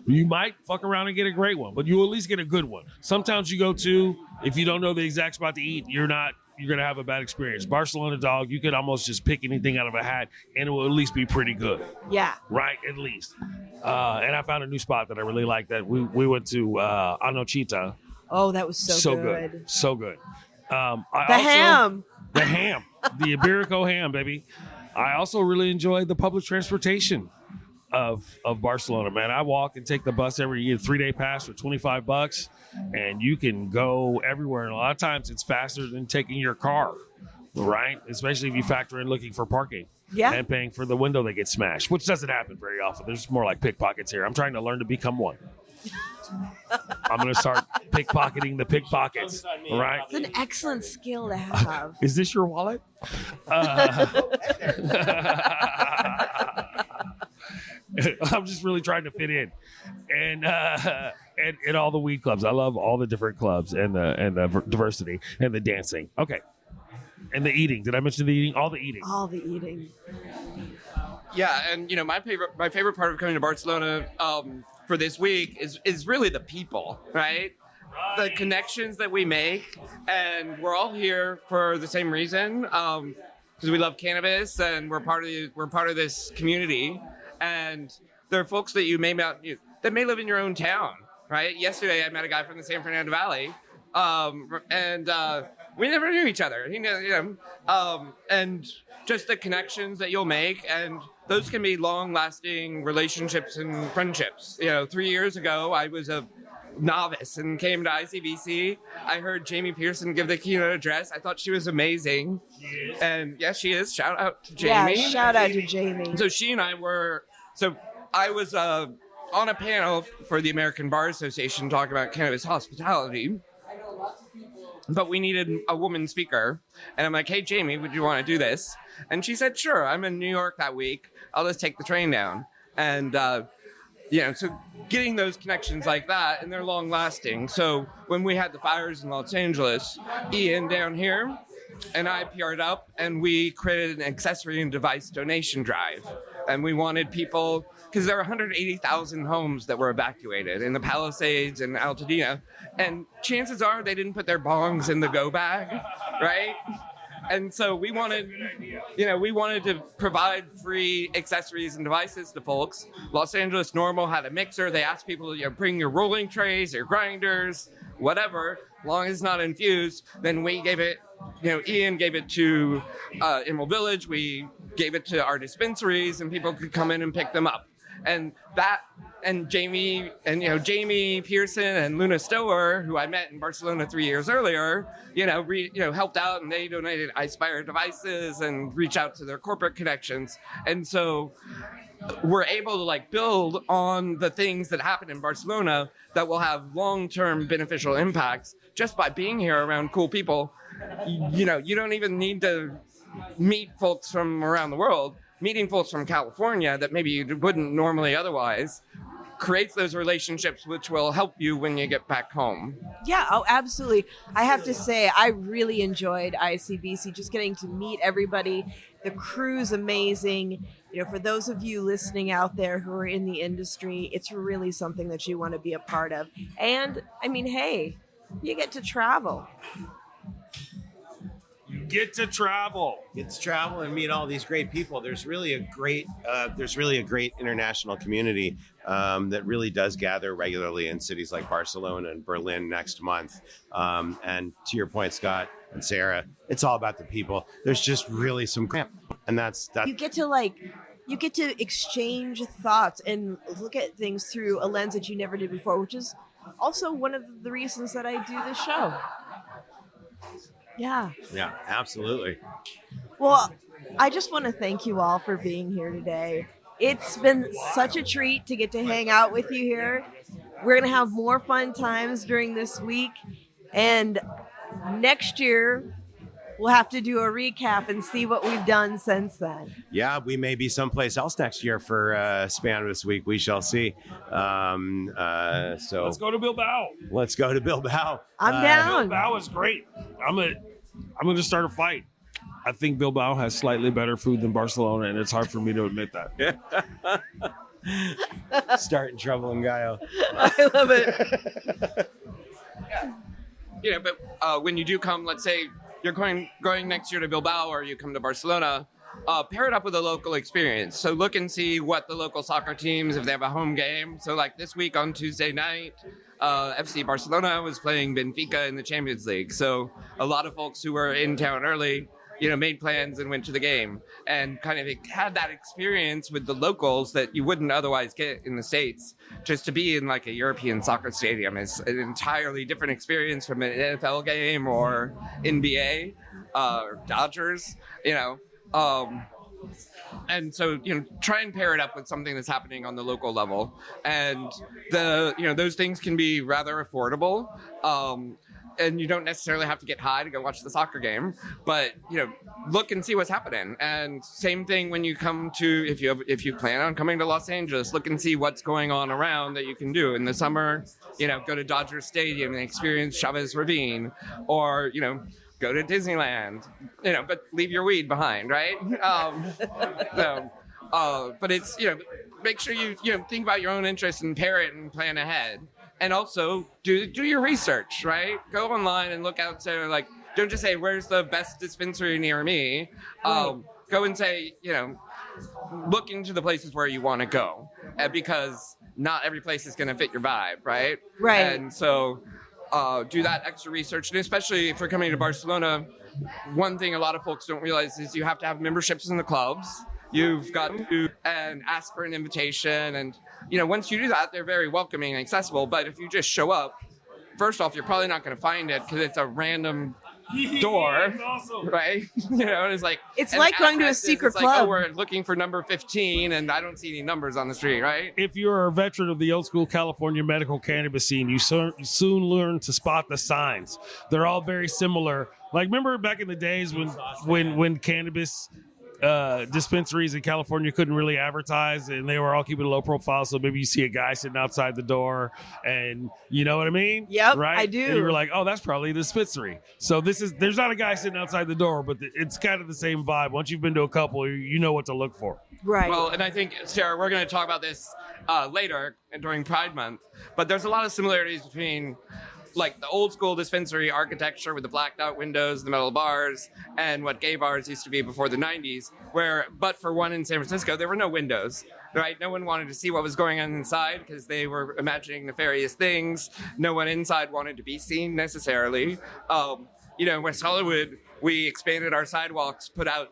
You might fuck around and get a great one, but you'll at least get a good one. Sometimes you go to, if you don't know the exact spot to eat, you're going to have a bad experience. Barcelona, dog, you could almost just pick anything out of a hat and it will at least be pretty good. Yeah. Right, at least. And I found a new spot that I really like that we went to Anochita. Oh, that was so good. So good. The ham, the Iberico ham, baby. I also really enjoy the public transportation of Barcelona, man. I walk and take the bus every year, 3-day pass for $25, and you can go everywhere. And a lot of times it's faster than taking your car, right? Especially if you factor in looking for parking. Yeah. And paying for the window that gets smashed, which doesn't happen very often. There's more like pickpockets here. I'm trying to learn to become one. I'm going to start pickpocketing the pickpockets, right? It's an excellent skill to have. Is this your wallet? I'm just really trying to fit in, and all the weed clubs. I love all the different clubs and the diversity and the dancing. Okay, and the eating. Did I mention the eating? All the eating. All the eating. Yeah, and my favorite part of coming to Barcelona for this week is really the people, right? The connections that we make, and we're all here for the same reason, because we love cannabis and we're part of this community. And there are folks that you may not that may live in your own town, right? Yesterday, I met a guy from the San Fernando Valley, and we never knew each other. And just the connections that you'll make, and those can be long-lasting relationships and friendships. 3 years ago, I was a novice and came to ICBC. I heard Jamie Pearson give the keynote address. I thought she was amazing. And yes, she is. Shout out to Jamie. Yeah, shout out to Jamie. So she and I I was on a panel for the American Bar Association talking about cannabis hospitality. But we needed a woman speaker. And I'm like, hey, Jamie, would you want to do this? And she said, sure. I'm in New York that week. I'll just take the train down. And, so getting those connections like that, and they're long lasting. So when we had the fires in Los Angeles, Ian down here and I PR'd up, and we created an accessory and device donation drive. And we wanted people, because there were 180,000 homes that were evacuated in the Palisades and Altadena. And chances are they didn't put their bongs in the go bag, right? And so we wanted to provide free accessories and devices to folks. Los Angeles Normal had a mixer. They asked people to bring your rolling trays, your grinders, whatever, as long as it's not infused. Then we gave it, Ian gave it to Emerald Village. We gave it to our dispensaries, and people could come in and pick them up. And Jamie Pearson and Luna Stower, who I met in Barcelona 3 years earlier, helped out, and they donated Icepire devices and reach out to their corporate connections. And so we're able to build on the things that happen in Barcelona that will have long-term beneficial impacts just by being here around cool people. You don't even need to meet folks from around the world. Meeting folks from California that maybe you wouldn't normally otherwise creates those relationships which will help you when you get back home. Yeah, oh, absolutely. I have to say, I really enjoyed ICBC, just getting to meet everybody. The crew's amazing. For those of you listening out there who are in the industry, it's really something that you want to be a part of. And, hey, you get to travel. Get to travel and meet all these great people. There's really a great international community that really does gather regularly in cities like Barcelona and Berlin next month. And to your point, Scott and Sarah, it's all about the people. There's just really some, and that's you get to exchange thoughts and look at things through a lens that you never did before, which is also one of the reasons that I do this show. Yeah, absolutely. Well, I just want to thank you all for being here today. It's been such a treat to get to hang out with you here. We're going to have more fun times during this week. And next year, we'll have to do a recap and see what we've done since then. Yeah, we may be someplace else next year for Cannabis Week. We shall see. So let's go to Bilbao. I'm down. Bilbao is great. I'm going to start a fight. I think Bilbao has slightly better food than Barcelona, and it's hard for me to admit that. Starting trouble in Ngaio. I love it. But when you do come, let's say you're going next year to Bilbao, or you come to Barcelona, pair it up with a local experience. So look and see what the local soccer teams, if they have a home game. So like this week on Tuesday night, FC Barcelona was playing Benfica in the Champions League. So a lot of folks who were in town early made plans and went to the game and kind of had that experience with the locals that you wouldn't otherwise get in the States. Just to be in like a European soccer stadium is an entirely different experience from an NFL game or NBA or Dodgers, and so, try and pair it up with something that's happening on the local level. And those things can be rather affordable. And you don't necessarily have to get high to go watch the soccer game, but look and see what's happening. And same thing when you come to, if you plan on coming to Los Angeles, look and see what's going on around that you can do in the summer. Go to Dodger Stadium and experience Chavez Ravine, or go to Disneyland. But leave your weed behind, right? But it's make sure you think about your own interests and pair it and plan ahead. And also do your research, right? Go online and look out there. Like, don't just say, where's the best dispensary near me? Go and say, look into the places where you want to go, because not every place is going to fit your vibe, right? Right. And so do that extra research. And especially if you're coming to Barcelona, one thing a lot of folks don't realize is you have to have memberships in the clubs. You've got to and ask for an invitation. And, once you do that, they're very welcoming and accessible. But if you just show up, first off, you're probably not going to find it because it's a random door, right? And it's like... It's like going to a secret club. Like, oh, we're looking for number 15 and I don't see any numbers on the street, right? If you're a veteran of the old school California medical cannabis scene, you soon learn to spot the signs. They're all very similar. Like, remember back in the days when cannabis dispensaries in California couldn't really advertise and they were all keeping a low profile, so maybe you see a guy sitting outside the door and you know what I mean? Yep, right? I do. And you were like, oh, that's probably the dispensary. So there's not a guy sitting outside the door, but it's kind of the same vibe. Once you've been to a couple, you know what to look for. Right. Well, and I think, Sarah, we're going to talk about this later during Pride Month, but there's a lot of similarities between like the old school dispensary architecture with the blacked out windows, the metal bars, and what gay bars used to be before the 90s, but for one in San Francisco, there were no windows, right? No one wanted to see what was going on inside because they were imagining nefarious things. No one inside wanted to be seen necessarily. In West Hollywood, we expanded our sidewalks, put out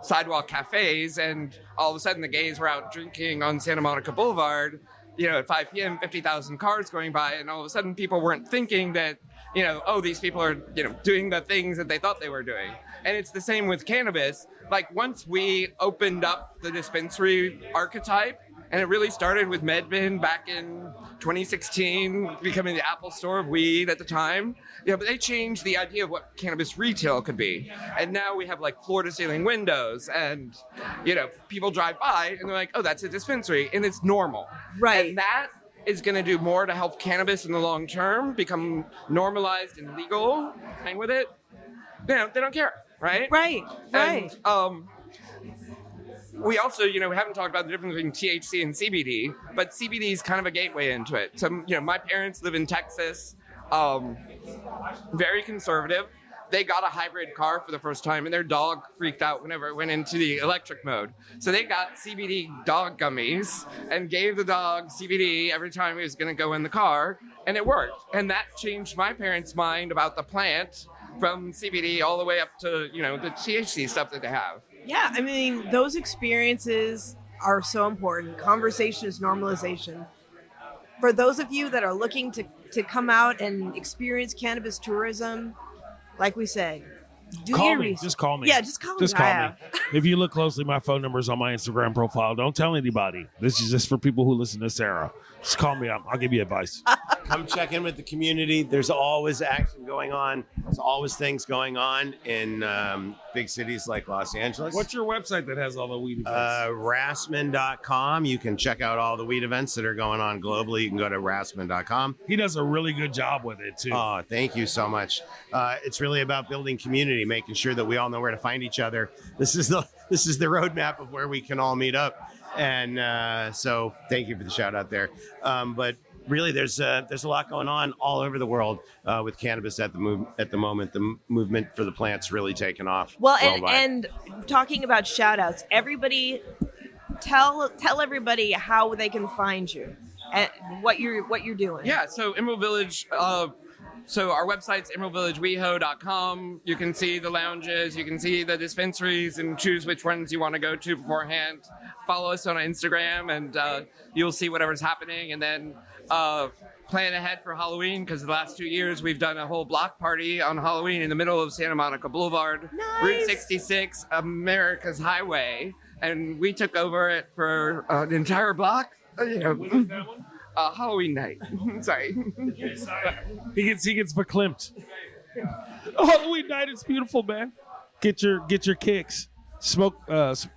sidewalk cafes, and all of a sudden the gays were out drinking on Santa Monica Boulevard, at 5 p.m., 50,000 cars going by, and all of a sudden people weren't thinking that, these people are, doing the things that they thought they were doing. And it's the same with cannabis. Like, once we opened up the dispensary archetype, and it really started with MedBin back in 2016, becoming the Apple Store of weed at the time. But they changed the idea of what cannabis retail could be. And now we have like floor-to-ceiling windows, and people drive by and they're like, oh, that's a dispensary, and it's normal. Right. And that is going to do more to help cannabis in the long term become normalized and legal. And with it, they don't care, right? Right. And, we also, we haven't talked about the difference between THC and CBD, but CBD is kind of a gateway into it. So, my parents live in Texas, very conservative. They got a hybrid car for the first time, and their dog freaked out whenever it went into the electric mode. So they got CBD dog gummies and gave the dog CBD every time he was going to go in the car, and it worked. And that changed my parents' mind about the plant from CBD all the way up to, the THC stuff that they have. Yeah, I mean, those experiences are so important. Conversation is normalization. For those of you that are looking to come out and experience cannabis tourism, like we said, do call your me. research. Just call me. Yeah, just call me. Just call me. If you look closely, my phone number is on my Instagram profile. Don't tell anybody. This is just for people who listen to Sarah. Just call me up. I'll give you advice. Come check in with the community. There's always action going on. There's always things going on in big cities like Los Angeles. What's your website that has all the weed events? Rassman.com. You can check out all the weed events that are going on globally. You can go to Rassman.com. He does a really good job with it, too. Oh, thank you so much. It's really about building community, making sure that we all know where to find each other. This is the roadmap of where we can all meet up. And so thank you for the shout out there. But really, there's a lot going on all over the world with cannabis at the moment. The movement for the plant's really taken off. Well, and talking about shout outs, everybody tell everybody how they can find you and what you're doing. Yeah, so Emerald Village So our website's emeraldvillageweho.com. You can see the lounges, you can see the dispensaries, and choose which ones you want to go to beforehand. Follow us on Instagram, and you'll see whatever's happening. And then plan ahead for Halloween, because the last 2 years we've done a whole block party on Halloween in the middle of Santa Monica Boulevard, Nice. Route 66, America's Highway, and we took over it for an entire block. Halloween night. Sorry. He gets verklempt. Halloween night, it's beautiful, man. Get your kicks. Smoke,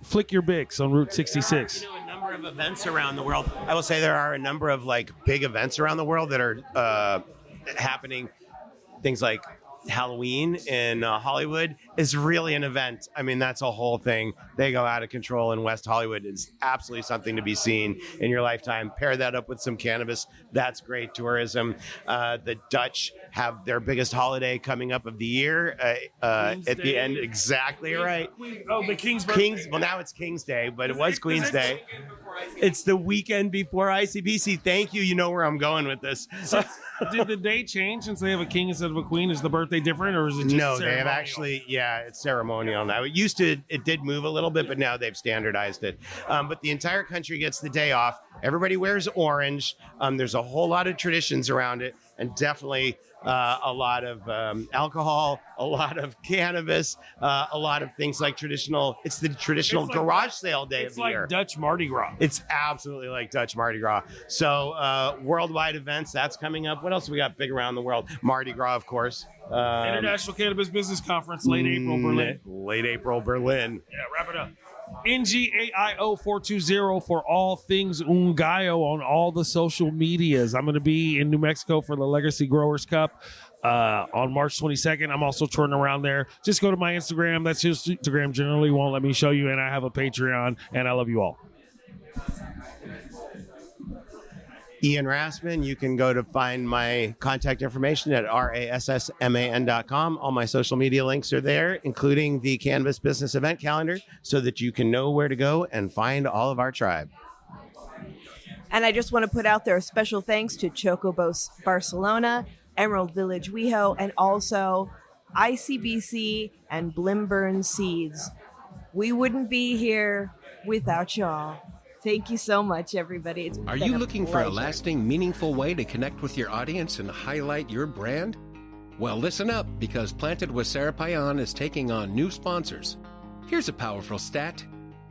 flick your bics on Route 66. You know, a number of events around the world. I will say there are a number of like big events around the world that are happening. Things like Halloween in Hollywood is really an event. I mean, that's a whole thing. They go out of control in West Hollywood. It's absolutely something to be seen in your lifetime. Pair that up with some cannabis. That's great tourism. The Dutch have their biggest holiday coming up of the year at the end. Exactly right. The King's birthday. Well, now it's King's Day, but it was Queen's Day. It's the weekend before ICBC. Thank you. You know where I'm going with this. Did the day change since they have a king instead of a queen? Is the birthday different, or is it just No, they have ceremonial? actually, it's ceremonial now. It did move a little bit, but now they've standardized it. But the entire country gets the day off. Everybody wears orange. There's a whole lot of traditions around it, and definitely a lot of alcohol, a lot of cannabis, a lot of things like traditional. It's the traditional garage sale day of the year. It's like Dutch Mardi Gras. It's absolutely like Dutch Mardi Gras. So worldwide events, that's coming up. What else we got big around the world? Mardi Gras, of course. International Cannabis Business Conference, late April, Berlin. Late April, Berlin. Yeah, wrap it up. NGAIO 420 for all things Ngaio on all the social medias. I'm going to be in New Mexico for the Legacy Growers Cup on March 22nd. I'm also touring around there. Just go to my Instagram. That's just Instagram generally won't let me show you, and I have a Patreon, and I love you all. Ian Rassman, you can go to find my contact information at rassman.com. All my social media links are there, including the Cannabis Business Event Calendar, so that you can know where to go and find all of our tribe. And I just want to put out there a special thanks to Choko Barcelona, Emerald Village WEHO, and also ICBC and Blimburn Seeds. We wouldn't be here without y'all. Thank you so much, everybody. Are you looking for a lasting, meaningful way to connect with your audience and highlight your brand? Well, listen up, because Planted with Sara Payan is taking on new sponsors. Here's a powerful stat.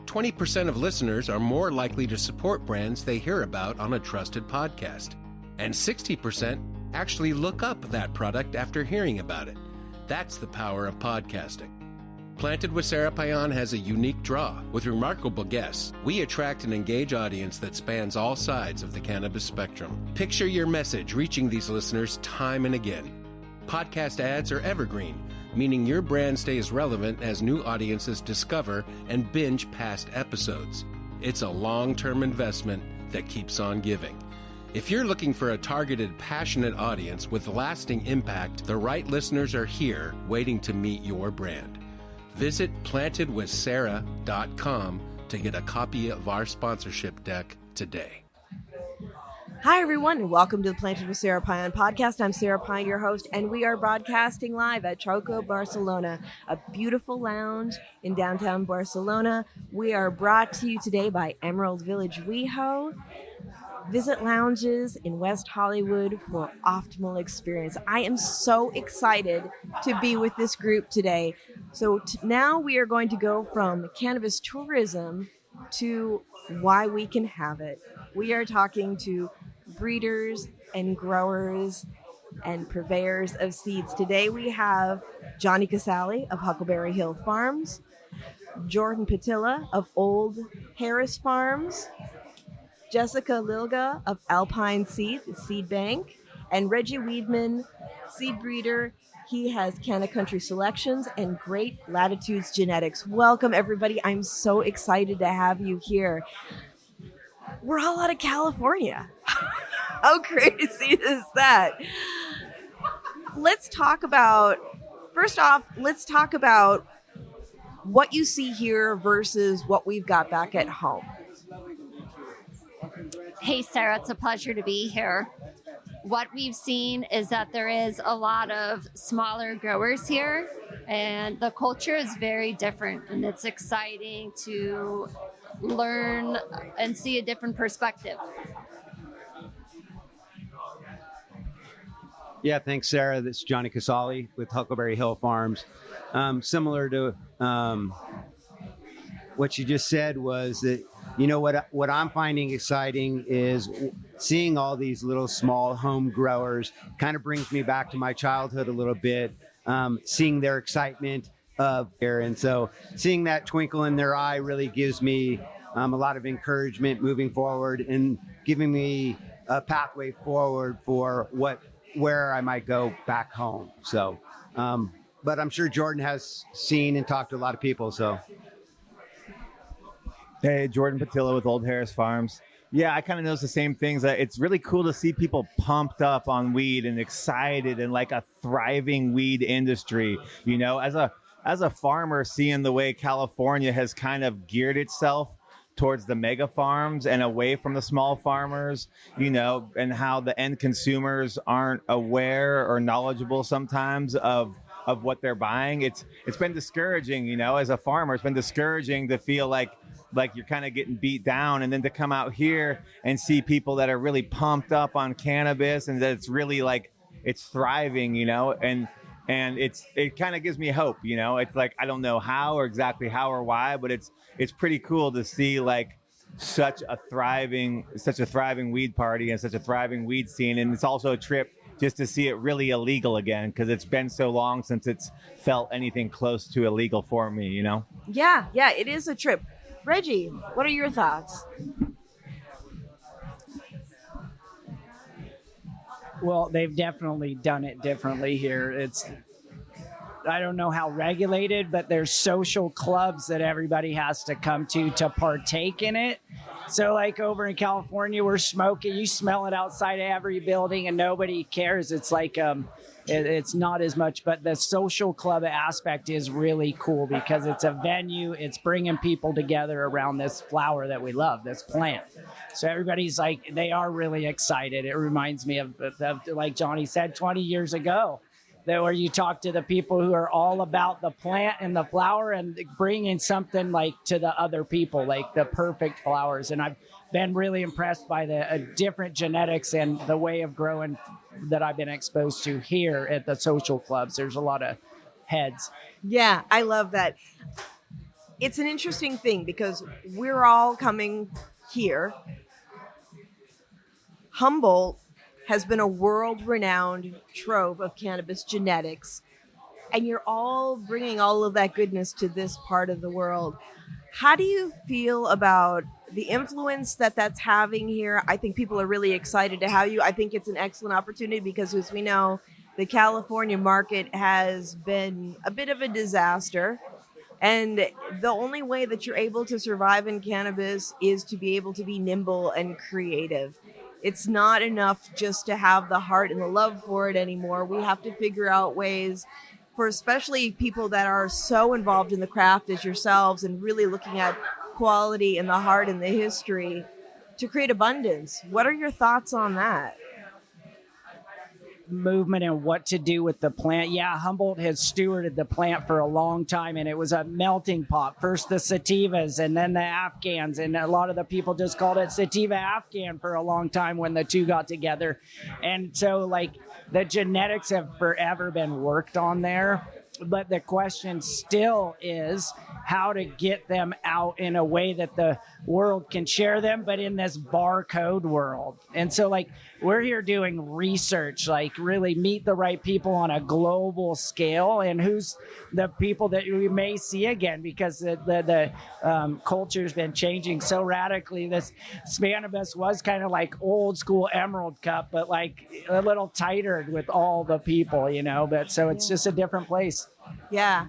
20% of listeners are more likely to support brands they hear about on a trusted podcast. And 60% actually look up that product after hearing about it. That's the power of podcasting. Planted with Sara Payan has a unique draw. With remarkable guests, we attract and engage audience that spans all sides of the cannabis spectrum. Picture your message reaching these listeners time and again. Podcast ads are evergreen, meaning your brand stays relevant as new audiences discover and binge past episodes. It's a long-term investment that keeps on giving. If you're looking for a targeted, passionate audience with lasting impact, the right listeners are here waiting to meet your brand. Visit plantedwithsara.com to get a copy of our sponsorship deck today. Hi, everyone, and welcome to the Planted with Sara Payan podcast. I'm Sara Payan, your host, and we are broadcasting live at Choko, Barcelona, a beautiful lounge in downtown Barcelona. We are brought to you today by Emerald Village WEHO. Visit lounges in West Hollywood for optimal experience. I am so excited to be with this group today. So now we are going to go from cannabis tourism to why we can have it. We are talking to breeders and growers and purveyors of seeds. Today we have Johnny Casali of Huckleberry Hill Farms, Jordan Pyhtila of Old Harris Farms, Jessica Lilga of Alpine Seeds, Seed Bank, and Reggie Weedman, seed breeder. He has Canna Country Selections and Great Latitudes Genetics. Welcome, everybody. I'm so excited to have you here. We're all out of California. How crazy is that? First off, let's talk about what you see here versus what we've got back at home. Hey, Sarah, it's a pleasure to be here. what we've seen is that there is a lot of smaller growers here, and the culture is very different, and it's exciting to learn and see a different perspective. Yeah, thanks, Sarah. This is Johnny Casali with Huckleberry Hill Farms. Similar to what you just said was that, you know, what I'm finding exciting is seeing all these little small home growers. Kind of brings me back to my childhood a little bit, seeing their excitement of here. And so seeing that twinkle in their eye really gives me a lot of encouragement moving forward and giving me a pathway forward for where I might go back home. So, but I'm sure Jordan has seen and talked to a lot of people. So, hey, Jordan Pyhtila with Old Harris Farms. Yeah, I kind of notice the same things. It's really cool to see people pumped up on weed and excited and like a thriving weed industry. You know, as a farmer, seeing the way California has kind of geared itself towards the mega farms and away from the small farmers, you know, and how the end consumers aren't aware or knowledgeable sometimes of what they're buying. It's been discouraging, you know, as a farmer. It's been discouraging to feel like you're kind of getting beat down, and then to come out here and see people that are really pumped up on cannabis and that it's really like it's thriving, you know, and it kind of gives me hope, you know. It's like, I don't know how or why, but it's pretty cool to see like such a thriving weed party and such a thriving weed scene. And it's also a trip just to see it really illegal again, because it's been so long since it's felt anything close to illegal for me, you know? Yeah, it is a trip. Reggie, what are your thoughts? Well, they've definitely done it differently here. I don't know how regulated, but there's social clubs that everybody has to come to partake in it. So like over in California, we're smoking, you smell it outside of every building and nobody cares. It's like, it's not as much, but the social club aspect is really cool because it's a venue. It's bringing people together around this flower that we love, this plant. So everybody's like, they are really excited. It reminds me of like Johnny said, 20 years ago, where you talk to the people who are all about the plant and the flower and bringing something like to the other people, like the perfect flowers. And I've been really impressed by the different genetics and the way of growing that I've been exposed to here at the social clubs. There's a lot of heads. Yeah, I love that. It's an interesting thing because we're all coming here. Humboldt has been a world-renowned trove of cannabis genetics, and you're all bringing all of that goodness to this part of the world. How do you feel about the influence that that's having here? I think people are really excited to have you. I think it's an excellent opportunity because, as we know, the California market has been a bit of a disaster. And the only way that you're able to survive in cannabis is to be able to be nimble and creative. It's not enough just to have the heart and the love for it anymore. We have to figure out ways for especially people that are so involved in the craft as yourselves and really looking at quality and the heart and the history to create abundance. What are your thoughts on that? Movement and what to do with the plant. Yeah, Humboldt has stewarded the plant for a long time, and it was a melting pot. First the sativas and then the Afghans, and a lot of the people just called it sativa Afghan for a long time when the two got together. And so like the genetics have forever been worked on there, but the question still is how to get them out in a way that the world can share them, but in this barcode world. And so like we're here doing research, like really meet the right people on a global scale and who's the people that we may see again, because the culture's been changing so radically. This Cannabis was kind of like old school Emerald Cup, but like a little tighter with all the people, you know, but so it's just a different place. Yeah.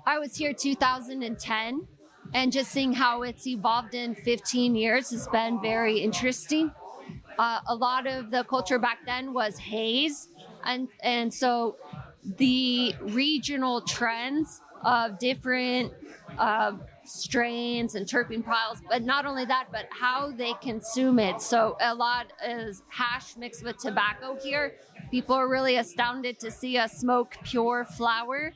I was here 2010, and just seeing how it's evolved in 15 years has been very interesting. A lot of the culture back then was haze, and so the regional trends of different strains and terpene profiles, but not only that, but how they consume it. So a lot is hash mixed with tobacco here. People are really astounded to see us smoke pure flower,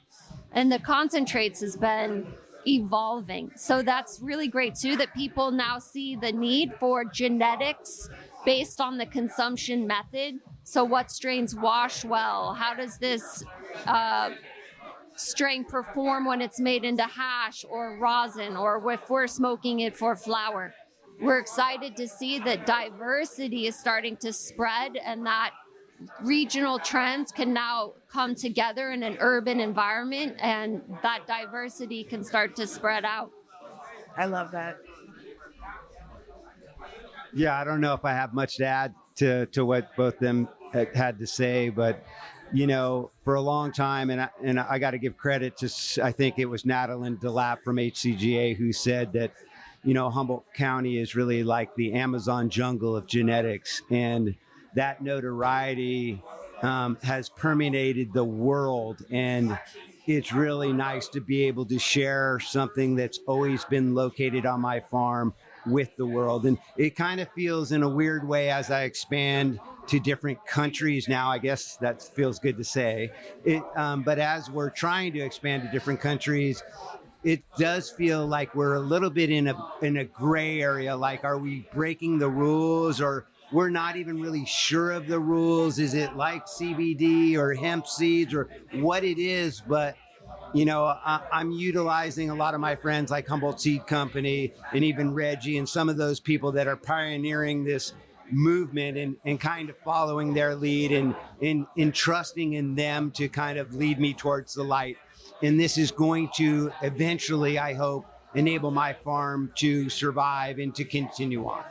and the concentrates has been evolving. So that's really great too, that people now see the need for genetics based on the consumption method. So what strains wash well? How does this strain perform when it's made into hash or rosin, or if we're smoking it for flower? We're excited to see that diversity is starting to spread, and that regional trends can now come together in an urban environment, and that diversity can start to spread out. I love that. Yeah, I don't know if I have much to add to what both them had to say, but for a long time, and I got to give credit to, I think it was Natalie DeLapp from HCGA who said that, Humboldt County is really like the Amazon jungle of genetics, and that notoriety has permeated the world, and it's really nice to be able to share something that's always been located on my farm with the world. And it kind of feels in a weird way as I expand to different countries now, I guess that feels good to say it, but as we're trying to expand to different countries, it does feel like we're a little bit in a gray area. Like, are we breaking the rules, or we're not even really sure of the rules? Is it like CBD or hemp seeds or what it is? But I'm utilizing a lot of my friends like Humboldt Seed Company and even Reggie and some of those people that are pioneering this movement and kind of following their lead and trusting in them to kind of lead me towards the light. And this is going to eventually, I hope, enable my farm to survive and to continue on.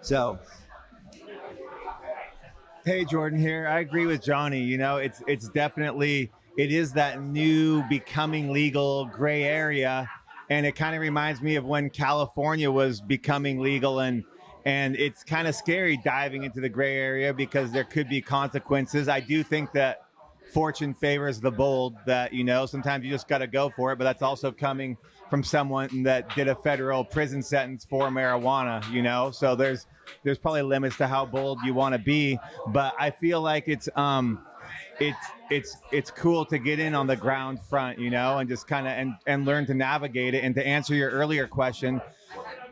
So. Hey, Jordan here. I agree with Johnny. It's definitely, it is that new becoming legal gray area. And it kind of reminds me of when California was becoming legal, and it's kind of scary diving into the gray area because there could be consequences. I do think that fortune favors the bold, that, sometimes you just got to go for it. But that's also coming from someone that did a federal prison sentence for marijuana, so there's probably limits to how bold you want to be. But I feel like it's cool to get in on the ground front, and just kind of and learn to navigate it. And to answer your earlier question,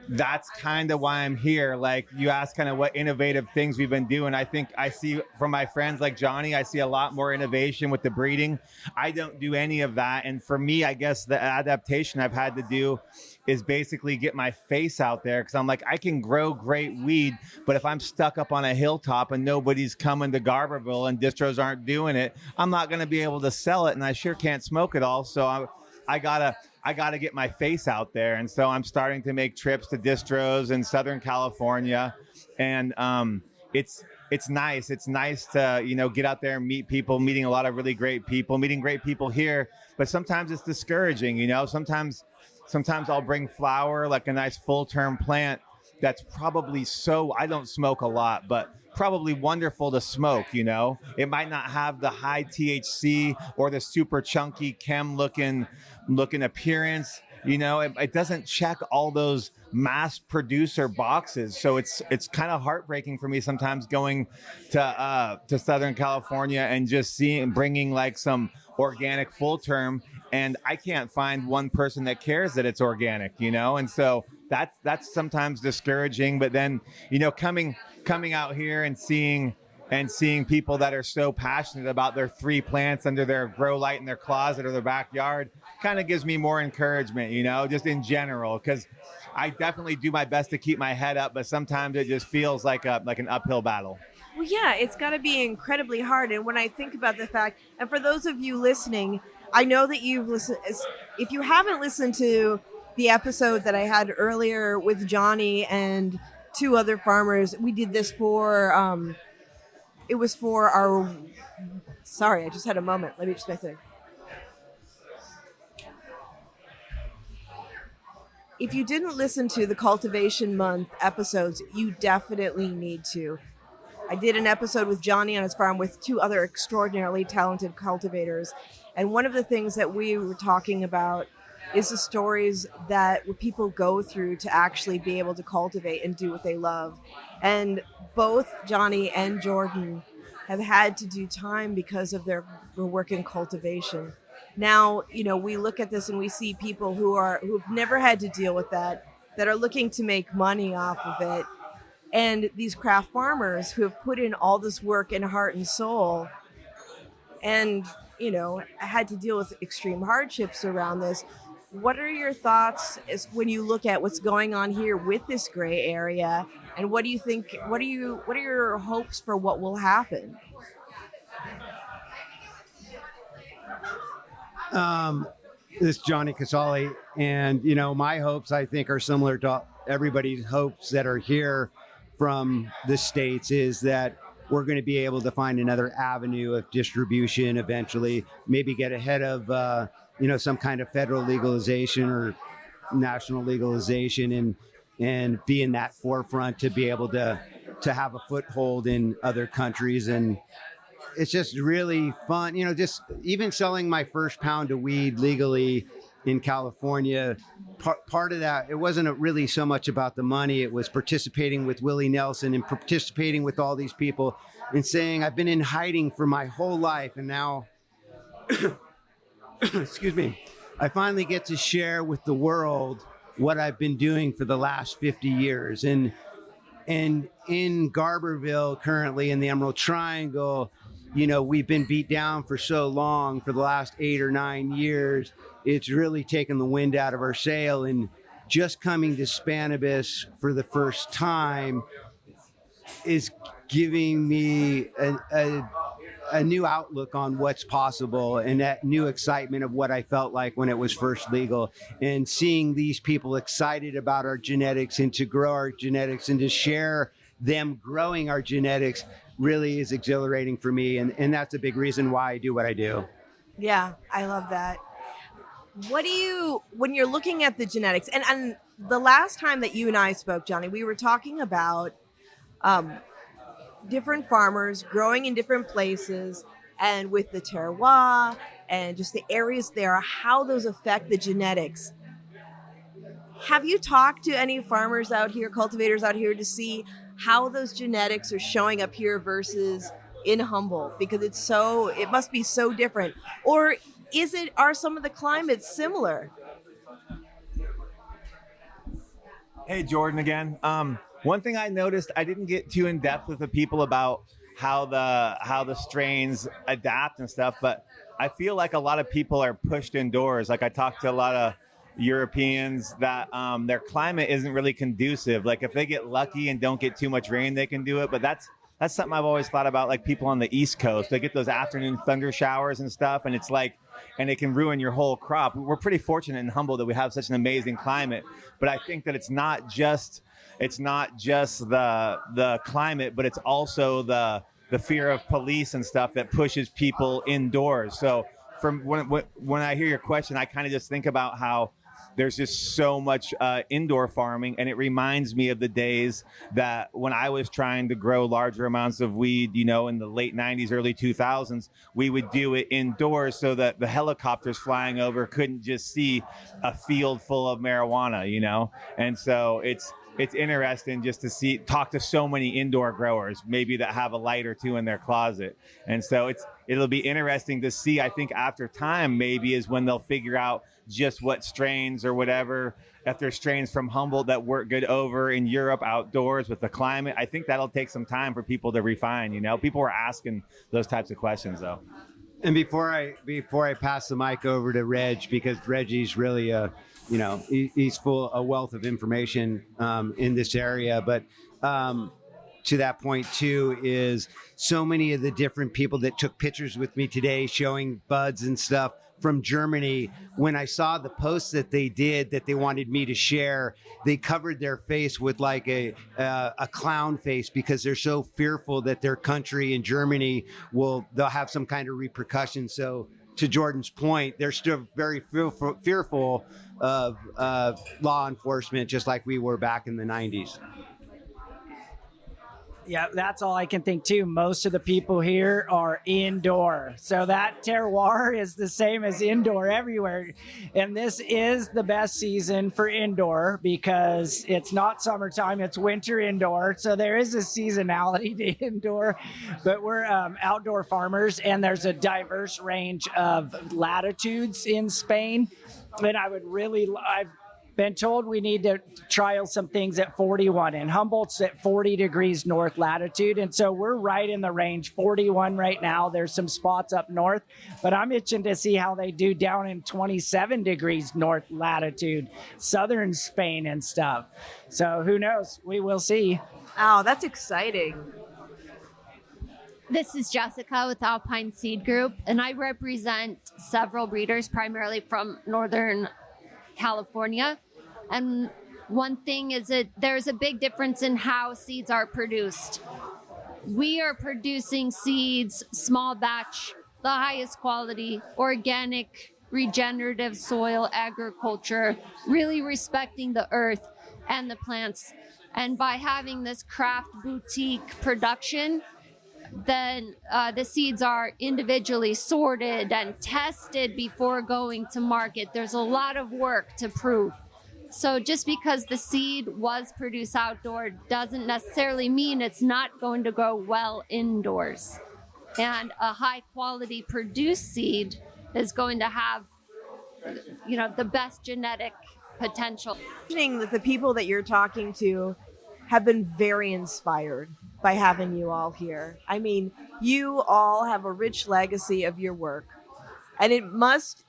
that's kind of why I'm here. Like, you asked kind of what innovative things we've been doing. I think I see from my friends like Johnny, I see a lot more innovation with the breeding. I don't do any of that. And for me, I guess the adaptation I've had to do is basically get my face out there, because I'm like, I can grow great weed, but if I'm stuck up on a hilltop and nobody's coming to Garberville and distros aren't doing it, I'm not going to be able to sell it, and I sure can't smoke it all. So I gotta get my face out there. And so I'm starting to make trips to distros in Southern California. And it's nice. It's nice to, get out there and meet people, meeting a lot of really great people, meeting great people here. But sometimes it's discouraging, Sometimes I'll bring flower, like a nice full-term plant that's probably I don't smoke a lot, but probably wonderful to smoke, It might not have the high THC or the super chunky chem looking appearance, it doesn't check all those mass producer boxes. So it's kind of heartbreaking for me sometimes going to Southern California and just bringing like some organic full term, and I can't find one person that cares that it's organic, and so that's sometimes discouraging. But then, coming out here and seeing people that are so passionate about their 3 plants under their grow light in their closet or their backyard kind of gives me more encouragement, just in general, because I definitely do my best to keep my head up, but sometimes it just feels like an uphill battle. Well, yeah, it's got to be incredibly hard. And when I think about the fact, and for those of you listening, I know that you've listened. If you haven't listened to the episode that I had earlier with Johnny and 2 other farmers, we did this for, it was for our, sorry, I just had a moment. Let me just say. If you didn't listen to the Cultivation Month episodes, you definitely need to. I did an episode with Johnny on his farm with 2 other extraordinarily talented cultivators. And one of the things that we were talking about is the stories that people go through to actually be able to cultivate and do what they love. And both Johnny and Jordan have had to do time because of their work in cultivation. Now, we look at this and we see people who've never had to deal with that are looking to make money off of it. And these craft farmers who have put in all this work and heart and soul and, had to deal with extreme hardships around this. What are your thoughts when you look at what's going on here with this gray area? And what do you think, what are your hopes for what will happen? This is Johnny Casali, and my hopes, I think, are similar to everybody's hopes that are here from the States, is that we're going to be able to find another avenue of distribution eventually, maybe get ahead of some kind of federal legalization or national legalization, and be in that forefront to be able to have a foothold in other countries. And it's just really fun, just even selling my first pound of weed legally in California. Part of that, it wasn't really so much about the money. It was participating with Willie Nelson and participating with all these people and saying, I've been in hiding for my whole life. And now, excuse me, I finally get to share with the world what I've been doing for the last 50 years. And in Garberville, currently in the Emerald Triangle, we've been beat down for so long, for the last 8 or 9 years. It's really taken the wind out of our sail. And just coming to Cannabis for the first time is giving me a new outlook on what's possible, and that new excitement of what I felt like when it was first legal, and seeing these people excited about our genetics and to grow our genetics and to share them growing our genetics really is exhilarating for me. And that's a big reason why I do what I do. Yeah, I love that. When you're looking at the genetics, and the last time that you and I spoke, Johnny, we were talking about different farmers growing in different places, and with the terroir and just the areas there, how those affect the genetics. Have you talked to any farmers out here, cultivators out here, to see how those genetics are showing up here versus in Humboldt? Because it must be so different. Or are some of the climates similar? Hey, Jordan again. One thing I noticed, I didn't get too in depth with the people about how the strains adapt and stuff, but I feel like a lot of people are pushed indoors. Like I talked to a lot of Europeans that their climate isn't really conducive. Like if they get lucky and don't get too much rain, they can do it. But that's something I've always thought about, like people on the East Coast. They get those afternoon thunder showers and stuff, and it can ruin your whole crop. We're pretty fortunate in Humboldt that we have such an amazing climate, but I think that it's not just the climate, but it's also the fear of police and stuff that pushes people indoors. So from when I hear your question, I kind of just think about how there's just so much indoor farming, and it reminds me of the days that when I was trying to grow larger amounts of weed, in the late 90s, early 2000s, we would do it indoors so that the helicopters flying over couldn't just see a field full of marijuana, and so it's interesting just to talk to so many indoor growers, maybe that have a light or two in their closet. And so it'll be interesting to see. I think after time maybe is when they'll figure out just what strains or whatever, if there's strains from Humboldt that work good over in Europe outdoors with the climate. I think that'll take some time for people to refine. People are asking those types of questions though. And before I pass the mic over to Reg, because Reggie's really he's a wealth of information in this area. But to that point too, is so many of the different people that took pictures with me today showing buds and stuff from Germany. When I saw the posts that they did that they wanted me to share, they covered their face with like a clown face because they're so fearful that their country in Germany they'll have some kind of repercussion. So to Jordan's point, they're still very fearful of law enforcement, just like we were back in the 90s. Yeah, that's all I can think too. Most of the people here are indoor. So that terroir is the same as indoor everywhere. And this is the best season for indoor because it's not summertime, it's winter indoor. So there is a seasonality to indoor, but we're outdoor farmers and there's a diverse range of latitudes in Spain. And I've been told we need to trial some things at 41, and Humboldt's at 40 degrees north latitude. And so we're right in the range, 41 right now. There's some spots up north, but I'm itching to see how they do down in 27 degrees north latitude, southern Spain and stuff. So who knows? We will see. Oh, that's exciting. This is Jessica with Alpine Seed Group, and I represent several breeders, primarily from Northern California. And one thing is that there's a big difference in how seeds are produced. We are producing seeds, small batch, the highest quality, organic, regenerative soil agriculture, really respecting the earth and the plants. And by having this craft boutique production, then the seeds are individually sorted and tested before going to market. There's a lot of work to prove. So just because the seed was produced outdoor doesn't necessarily mean it's not going to grow well indoors. And a high quality produced seed is going to have, the best genetic potential. That the people that you're talking to have been very inspired by having you all here. I mean, you all have a rich legacy of your work. And it must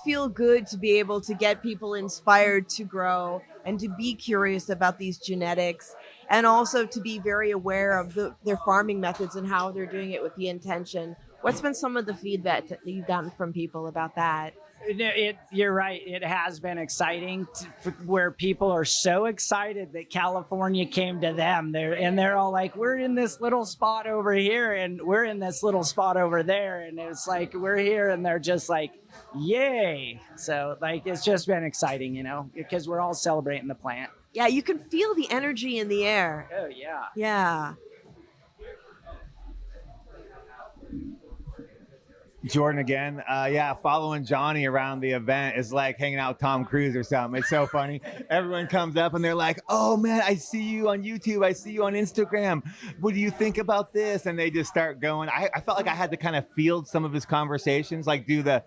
feel good to be able to get people inspired to grow and to be curious about these genetics, and also to be very aware of their farming methods and how they're doing it with the intention. What's been some of the feedback that you've gotten from people about that? You're right. It has been exciting where people are so excited that California came to them. They're all like, we're in this little spot over here and we're in this little spot over there. And it's like, we're here and they're just like, yay. So it's just been exciting, because we're all celebrating the plant. Yeah, you can feel the energy in the air. Oh, yeah. Yeah. Jordan again. Following Johnny around the event is like hanging out with Tom Cruise or something. It's so funny. Everyone comes up and they're like, oh man, I see you on YouTube. I see you on Instagram. What do you think about this? And they just start going. I felt like I had to kind of field some of his conversations, like do the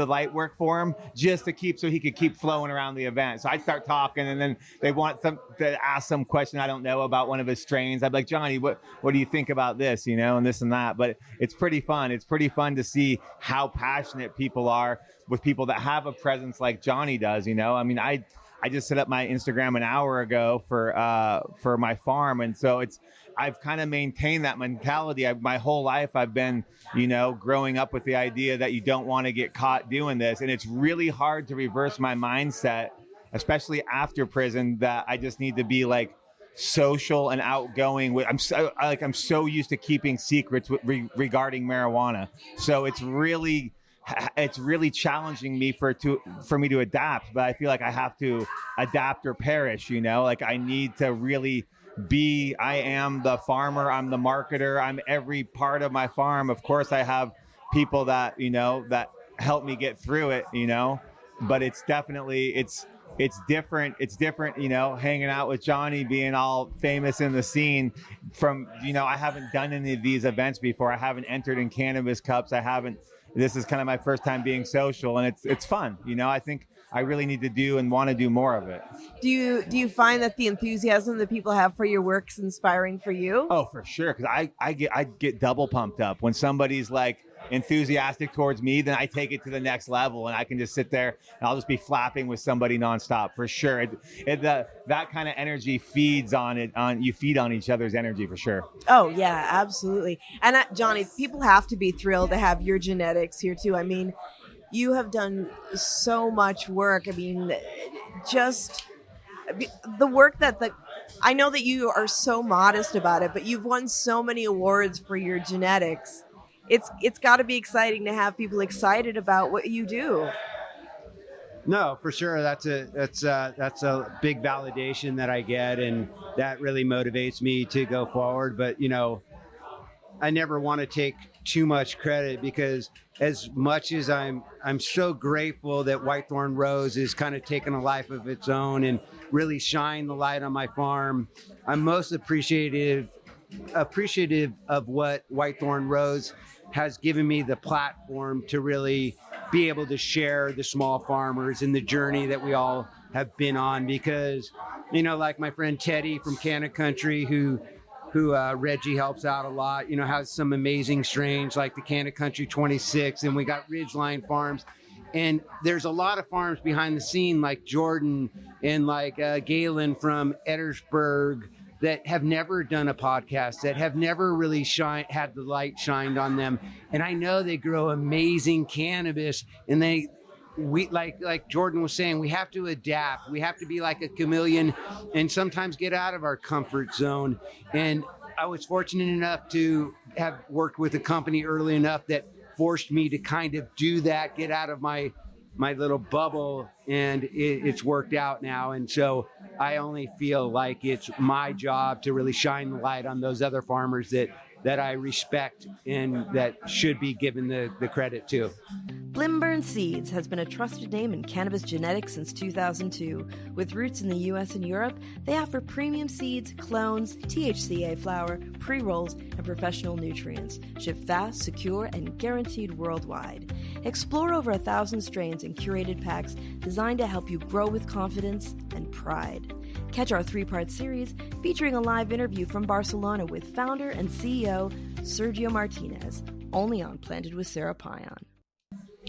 light work for him just to so he could keep flowing around the event. So I'd start talking and then they want to ask some question I don't know about one of his strains. I'd be like, Johnny, what do you think about this? And this and that. But it's pretty fun. It's pretty fun to see how passionate people are with people that have a presence like Johnny does. I mean, I just set up my Instagram an hour ago for my farm, and so I've kind of maintained that mentality. My whole life I've been growing up with the idea that you don't want to get caught doing this, and it's really hard to reverse my mindset, especially after prison, that I just need to be like social and outgoing. I'm so used to keeping secrets regarding marijuana. So it's really challenging me for me to adapt, but I feel like I have to adapt or perish, I need to really I am the farmer, I'm the marketer, I'm every part of my farm. Of course I have people that, that help me get through it, but it's definitely, it's different, hanging out with Johnny, being all famous in the scene from, I haven't done any of these events before. I haven't entered in cannabis cups. This is kind of my first time being social, and it's fun. I think I really need to do and want to do more of it. Do you find that the enthusiasm that people have for your work is inspiring for you? Oh, for sure. Cause I get double pumped up when somebody's like enthusiastic towards me, then I take it to the next level and I can just sit there and I'll just be flapping with somebody nonstop for sure. That kind of energy feeds on it. You feed on each other's energy for sure. Oh yeah, absolutely. And Johnny, people have to be thrilled to have your genetics here too. I mean, you have done so much work. I mean, just the work that I know that you are so modest about it, but you've won so many awards for your genetics. It's got to be exciting to have people excited about what you do. No, for sure. That's a big validation that I get, and that really motivates me to go forward. But I never want to take too much credit, because as much as I'm so grateful that Whitethorn Rose is kind of taking a life of its own and really shine the light on my farm, I'm most appreciative of what Whitethorn Rose has given me the platform to really be able to share the small farmers and the journey that we all have been on. Because, like my friend Teddy from Canna Country, who Reggie helps out a lot, has some amazing strains like the Canna Country 26, and we got Ridgeline Farms. And there's a lot of farms behind the scene like Jordan and like Galen from Eddersburg that have never done a podcast, that have never really had the light shined on them. And I know they grow amazing cannabis, and we like Jordan was saying, we have to adapt. We have to be like a chameleon and sometimes get out of our comfort zone. And I was fortunate enough to have worked with a company early enough that forced me to kind of do that, get out of my little bubble, and it's worked out now. And so I only feel like it's my job to really shine the light on those other farmers that I respect and that should be given the credit to. Blimburn Seeds has been a trusted name in cannabis genetics since 2002. With roots in the US and Europe, they offer premium seeds, clones, THCA flower, pre-rolls, and professional nutrients. Ship fast, secure, and guaranteed worldwide. Explore over 1,000 strains in curated packs designed to help you grow with confidence and pride. Catch our 3-part series featuring a live interview from Barcelona with founder and CEO Sergio Martinez, only on Planted with Sara Payan.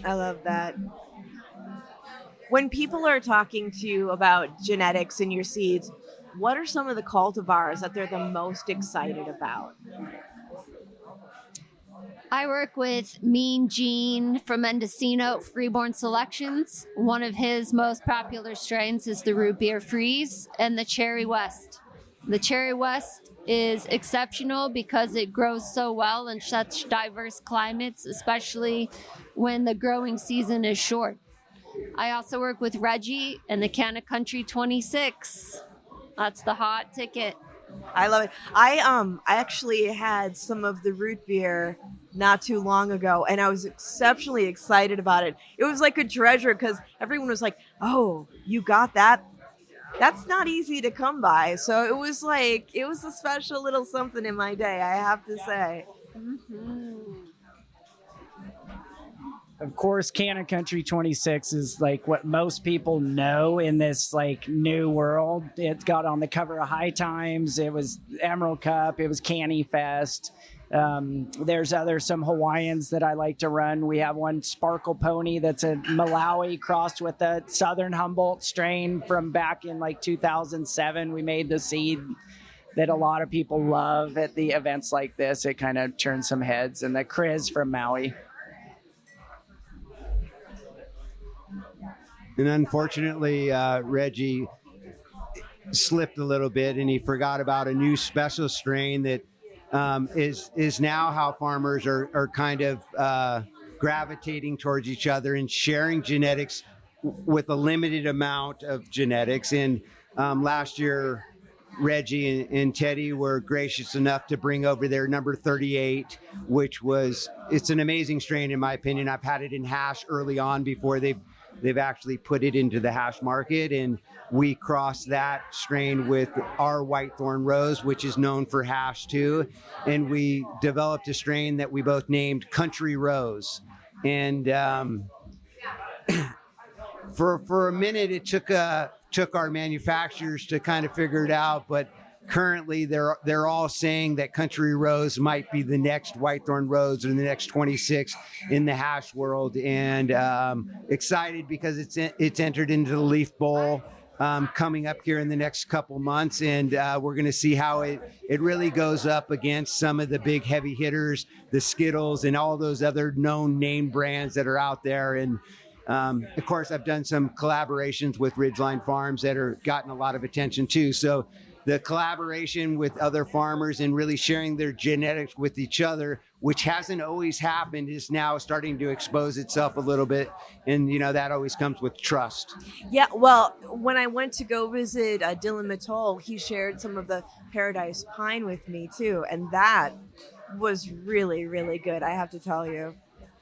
I love that. When people are talking to you about genetics in your seeds, what are some of the cultivars that they're the most excited about? I work with Mean Gene from Mendocino Freeborn Selections. One of his most popular strains is the Root Beer Freeze and the Cherry West. The Cherry West is exceptional because it grows so well in such diverse climates, especially when the growing season is short. I also work with Reggie and the Canna Country 26. That's the hot ticket. I love it. I actually had some of the root beer not too long ago, and I was exceptionally excited about it. It was like a treasure because everyone was like, "Oh, you got that? That's not easy to come by." So it was a special little something in my day, I have to say. Mm-hmm. Of course, Canna Country 26 is like what most people know in this like new world. It got on the cover of High Times. It was Emerald Cup. It was Canny Fest. There's some Hawaiians that I like to run. We have one Sparkle Pony that's a Malawi crossed with a Southern Humboldt strain from back in like 2007. We made the seed that a lot of people love at the events like this. It kind of turns some heads. And the Kriz from Maui. And unfortunately, Reggie slipped a little bit, and he forgot about a new special strain that is now how farmers are kind of gravitating towards each other and sharing genetics with a limited amount of genetics. And last year, Reggie and Teddy were gracious enough to bring over their number 38, it's an amazing strain in my opinion. I've had it in hash early on before they've actually put it into the hash market, and we crossed that strain with our Whitethorn Rose, which is known for hash too, and we developed a strain that we both named Country Rose. And for a minute it took our manufacturers to kind of figure it out, but currently they're all saying that Country Rose might be the next Whitethorn Rose or the next 26 in the hash world. And excited because it's entered into the Leaf Bowl coming up here in the next couple months, and we're going to see how it really goes up against some of the big heavy hitters, the Skittles and all those other known name brands that are out there. And of course, I've done some collaborations with Ridgeline Farms that are gotten a lot of attention too. So the collaboration with other farmers and really sharing their genetics with each other, which hasn't always happened, is now starting to expose itself a little bit. And, that always comes with trust. Yeah, well, when I went to go visit Dylan Matol, he shared some of the Paradise Pine with me too. And that was really, really good, I have to tell you.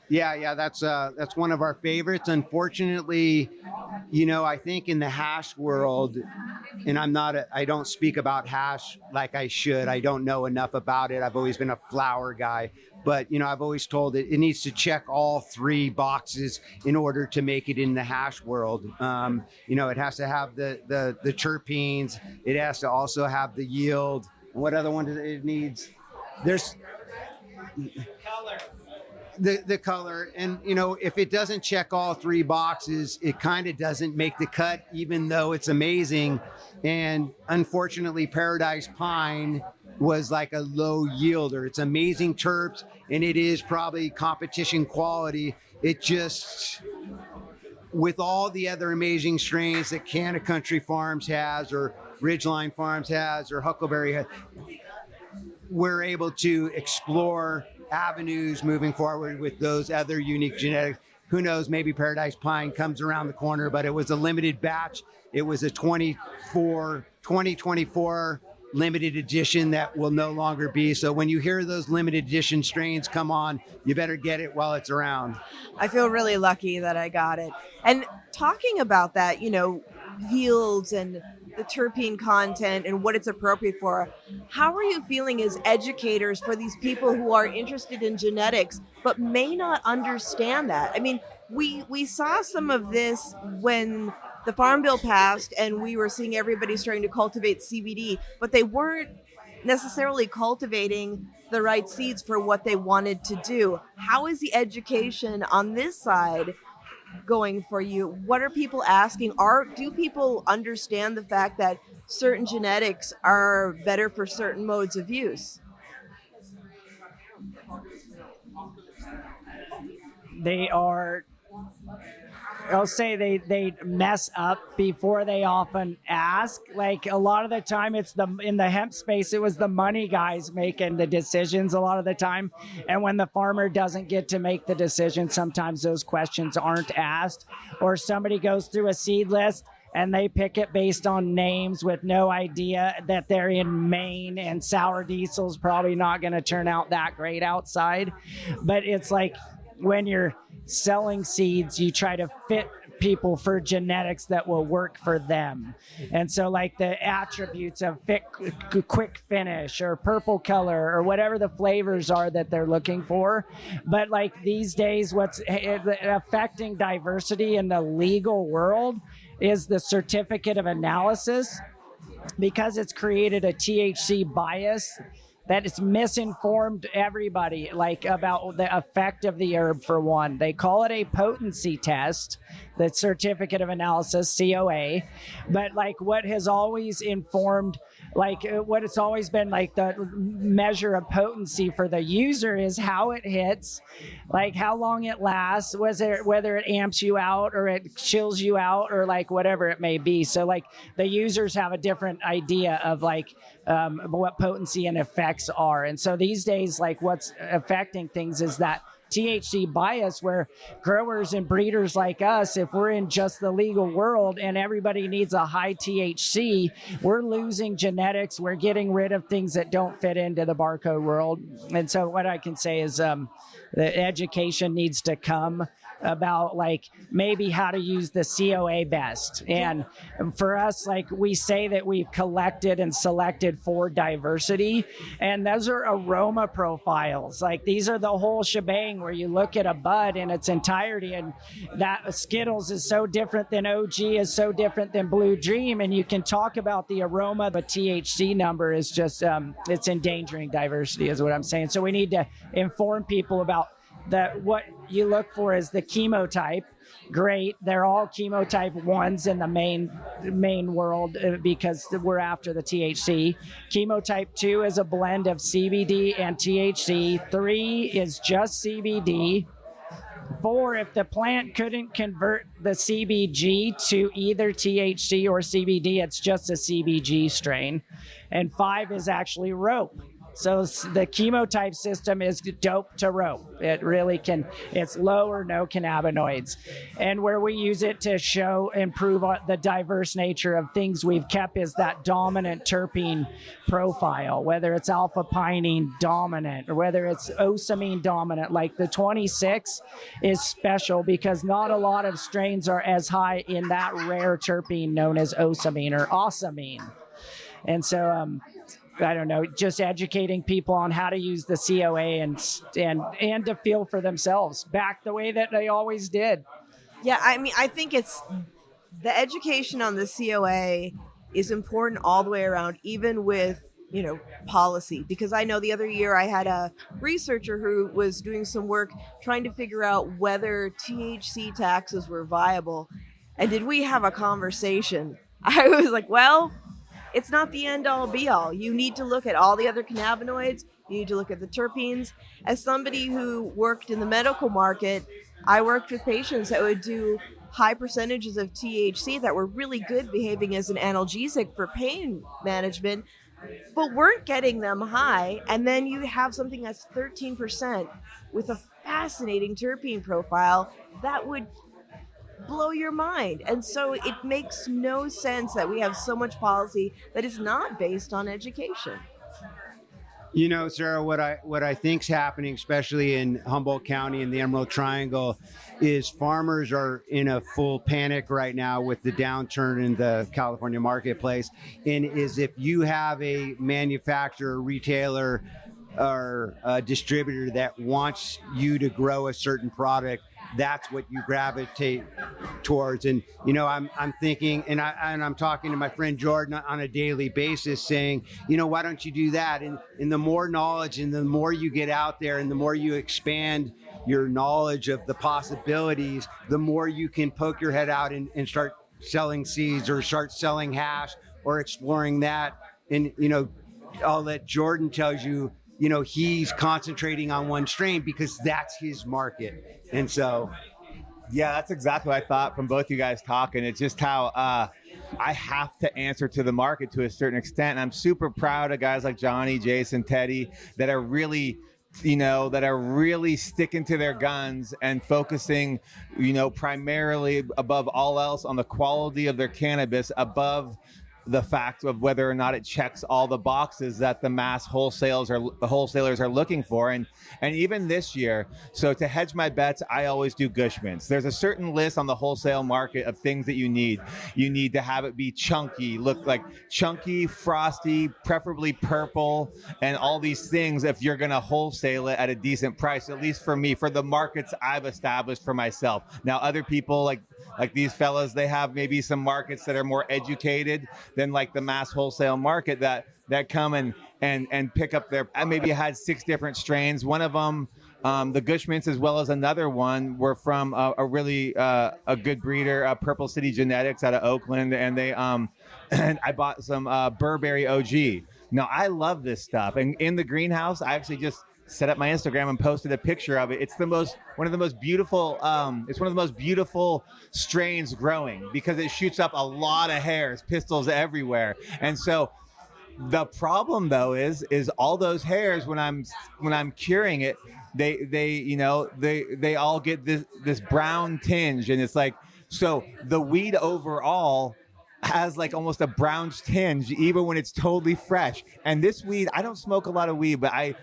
Yeah, that's one of our favorites. Unfortunately, I think in the hash world, and I don't speak about hash like I should. I don't know enough about it. I've always been a flower guy, but I've always told it needs to check all 3 boxes in order to make it in the hash world. It has to have the terpenes. It has to also have the yield. What other one does it needs? There's color. The color, and if it doesn't check all 3 boxes, it kind of doesn't make the cut, even though it's amazing. And unfortunately, Paradise Pine was like a low yielder. It's amazing terps, and it is probably competition quality. It just, with all the other amazing strains that Canna Country Farms has, or Ridgeline Farms has, or Huckleberry has, we're able to explore avenues moving forward with those other unique genetics. Who knows, maybe Paradise Pine comes around the corner, but it was a limited batch. It was a 2024 limited edition that will no longer be. So when you hear those limited edition strains come on, you better get it while it's around. I feel really lucky that I got it. And talking about that, yields and the terpene content and what it's appropriate for, how are you feeling as educators for these people who are interested in genetics but may not understand that? I mean, we saw some of this when the Farm Bill passed and we were seeing everybody starting to cultivate CBD, but they weren't necessarily cultivating the right seeds for what they wanted to do. How is the education on this side going for you? What are people asking? Do people understand the fact that certain genetics are better for certain modes of use? I'll say they mess up before they often ask. Like a lot of the time in the hemp space, it was the money guys making the decisions a lot of the time. And when the farmer doesn't get to make the decision, sometimes those questions aren't asked, or somebody goes through a seed list and they pick it based on names with no idea that they're in Maine and sour diesel's probably not going to turn out that great outside. But it's like, when you're selling seeds, you try to fit people for genetics that will work for them. And so like the attributes of quick finish or purple color or whatever the flavors are that they're looking for. But like these days, what's affecting diversity in the legal world is the certificate of analysis, because it's created a THC bias that it's misinformed everybody, like about the effect of the herb. For one, they call it a potency test, the certificate of analysis, COA. But like what has always informed, like what it's always been like the measure of potency for the user is how it hits, like how long it lasts, whether it amps you out or it chills you out or like whatever it may be. So like the users have a different idea of like what potency and effects are. And so these days, like what's affecting things is that THC bias, where growers and breeders like us, if we're in just the legal world and everybody needs a high THC, we're losing genetics. We're getting rid of things that don't fit into the barcode world. And so what I can say is the education needs to come about like maybe how to use the COA best. And for us, like we say that we've collected and selected for diversity, and those are aroma profiles. Like these are the whole shebang where you look at a bud in its entirety, and that Skittles is so different than OG is so different than Blue Dream, and you can talk about the aroma, but THC number is just it's endangering diversity is what I'm saying. So we need to inform people about that. What you look for is the chemotype. Great, they're all chemotype 1s in the main world because we're after the THC. Chemotype 2 is a blend of CBD and THC. 3 is just CBD. 4, if the plant couldn't convert the CBG to either THC or CBD, it's just a CBG strain. And 5 is actually rope. So the chemotype system is dope to rope. It really can, it's low or no cannabinoids. And where we use it to improve the diverse nature of things we've kept is that dominant terpene profile, whether it's alpha pinene dominant or whether it's osamine dominant. Like the 26 is special because not a lot of strains are as high in that rare terpene known as osamine or osamine. And so, I don't know, just educating people on how to use the COA and to feel for themselves back the way that they always did. Yeah, I mean, I think it's the education on the COA is important all the way around, even with, policy. Because I know the other year I had a researcher who was doing some work trying to figure out whether THC taxes were viable. And did we have a conversation? I was like, well, it's not the end all be all. You need to look at all the other cannabinoids. You need to look at the terpenes. As somebody who worked in the medical market, I worked with patients that would do high percentages of THC that were really good behaving as an analgesic for pain management, but weren't getting them high. And then you have something that's 13% with a fascinating terpene profile that would blow your mind. And so it makes no sense that we have so much policy that is not based on education. Sarah, what I think's happening, especially in Humboldt County and the Emerald Triangle, is farmers are in a full panic right now with the downturn in the California marketplace. And is if you have a manufacturer, retailer, or a distributor that wants you to grow a certain product, that's what you gravitate towards. And I'm thinking, and I'm talking to my friend Jordan on a daily basis, saying, why don't you do that? And the more knowledge, and the more you get out there, and the more you expand your knowledge of the possibilities, the more you can poke your head out and start selling seeds or start selling hash or exploring that. And I'll let Jordan tell you, he's concentrating on one strain because that's his market. And so, yeah, that's exactly what I thought from both you guys talking. It's just how I have to answer to the market to a certain extent. And I'm super proud of guys like Johnny, Jason, Teddy that are really sticking to their guns and focusing, primarily above all else on the quality of their cannabis above the fact of whether or not it checks all the boxes that the mass wholesalers are looking for. And even this year, so to hedge my bets, I always do Gushmans. There's a certain list on the wholesale market of things that you need. You need to have it be chunky, look like chunky, frosty, preferably purple, and all these things if you're going to wholesale it at a decent price, at least for me, for the markets I've established for myself. Now, other people like these fellas, they have maybe some markets that are more educated than like the mass wholesale market that come and pick up their, I maybe had 6 different strains. One of them, the Gushmints, as well as another one, were from a really a good breeder, Purple City Genetics out of Oakland. And they and I bought some Burberry OG. Now, I love this stuff. And in the greenhouse, I actually just set up my Instagram and posted a picture of it. It's one of the most beautiful strains growing because it shoots up a lot of hairs, pistils everywhere. And so the problem though is all those hairs when I'm curing it, they all get this brown tinge, and it's like, so the weed overall has like almost a brownish tinge even when it's totally fresh. And this weed, I don't smoke a lot of weed, but I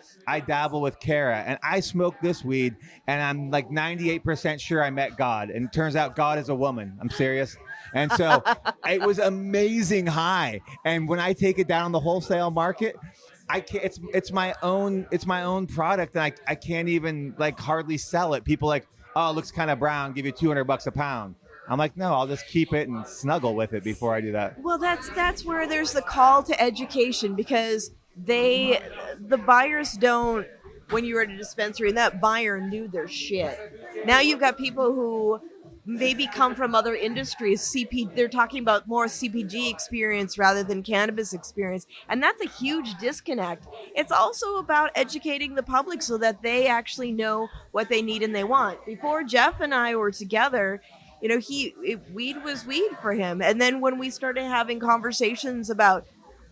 dabble with Kara, and I smoke this weed and I'm like 98% sure I met God, and it turns out God is a woman. I'm serious. And so it was amazing high. And when I take it down on the wholesale market, I can't, it's my own product, and I can't even like hardly sell it. People like, oh, it looks kind of brown, give you $200 a pound. I'm like, no, I'll just keep it and snuggle with it before I do that. Well, that's where there's the call to education, because the buyers don't, when you were at a dispensary, and that buyer knew their shit. Now you've got people who maybe come from other industries. They're talking about more CPG experience rather than cannabis experience. And that's a huge disconnect. It's also about educating the public so that they actually know what they need and they want. Before Jeff and I were together, you know, weed was weed for him. And then when we started having conversations about,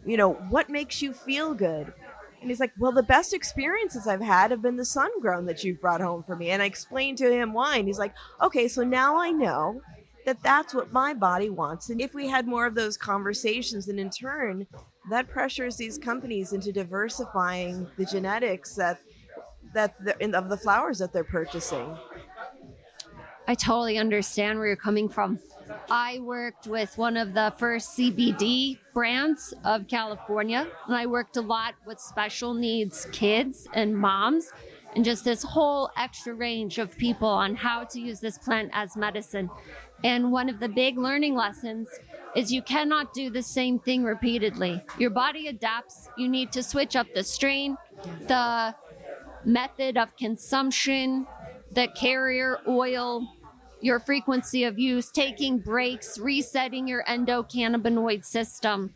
you know, what makes you feel good? And he's like, well, the best experiences I've had have been the sun-grown that you've brought home for me. And I explained to him why. And he's like, okay, so now I know that that's what my body wants. And if we had more of those conversations, then in turn, that pressures these companies into diversifying the genetics of the flowers that they're purchasing. I totally understand where you're coming from. I worked with one of the first CBD brands of California, and I worked a lot with special needs kids and moms, and just this whole extra range of people on how to use this plant as medicine. And one of the big learning lessons is you cannot do the same thing repeatedly. Your body adapts. You need to switch up the strain, the method of consumption, the carrier oil, your frequency of use, taking breaks, resetting your endocannabinoid system.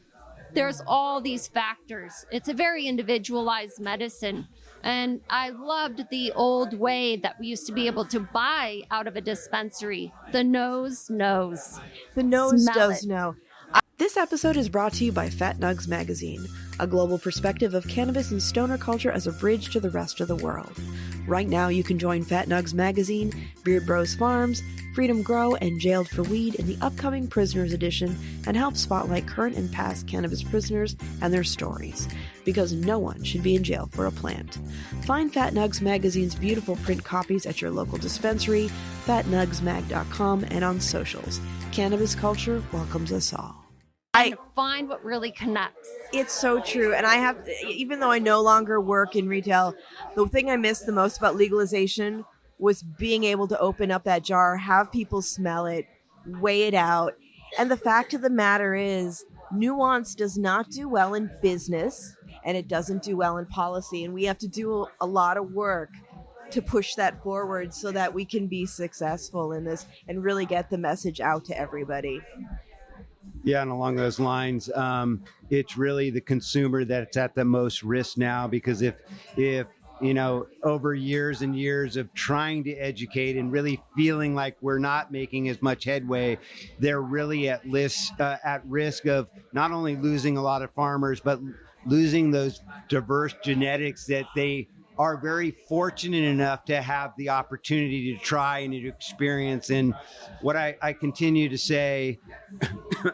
There's all these factors. It's a very individualized medicine. And I loved the old way that we used to be able to buy out of a dispensary. The nose knows. The nose Smell does it. know. This episode is brought to you by Fat Nugs Magazine, a global perspective of cannabis and stoner culture as a bridge to the rest of the world. Right now, you can join Fat Nugs Magazine, Beard Bros Farms, Freedom Grow, and Jailed for Weed in the upcoming Prisoners Edition and help spotlight current and past cannabis prisoners and their stories, because no one should be in jail for a plant. Find Fat Nugs Magazine's beautiful print copies at your local dispensary, fatnugsmag.com, and on socials. Cannabis culture welcomes us all. And find what really connects. It's so true. And I have, even though I no longer work in retail, the thing I miss the most about legalization was being able to open up that jar, have people smell it, weigh it out. And the fact of the matter is, nuance does not do well in business, and it doesn't do well in policy. And we have to do a lot of work to push that forward so that we can be successful in this and really get the message out to everybody. Yeah, and along those lines, it's really the consumer that's at the most risk now, because if you know, over years and years of trying to educate and really feeling like we're not making as much headway, they're really at risk of not only losing a lot of farmers, but losing those diverse genetics that they are very fortunate enough to have the opportunity to try and to experience. And what I continue to say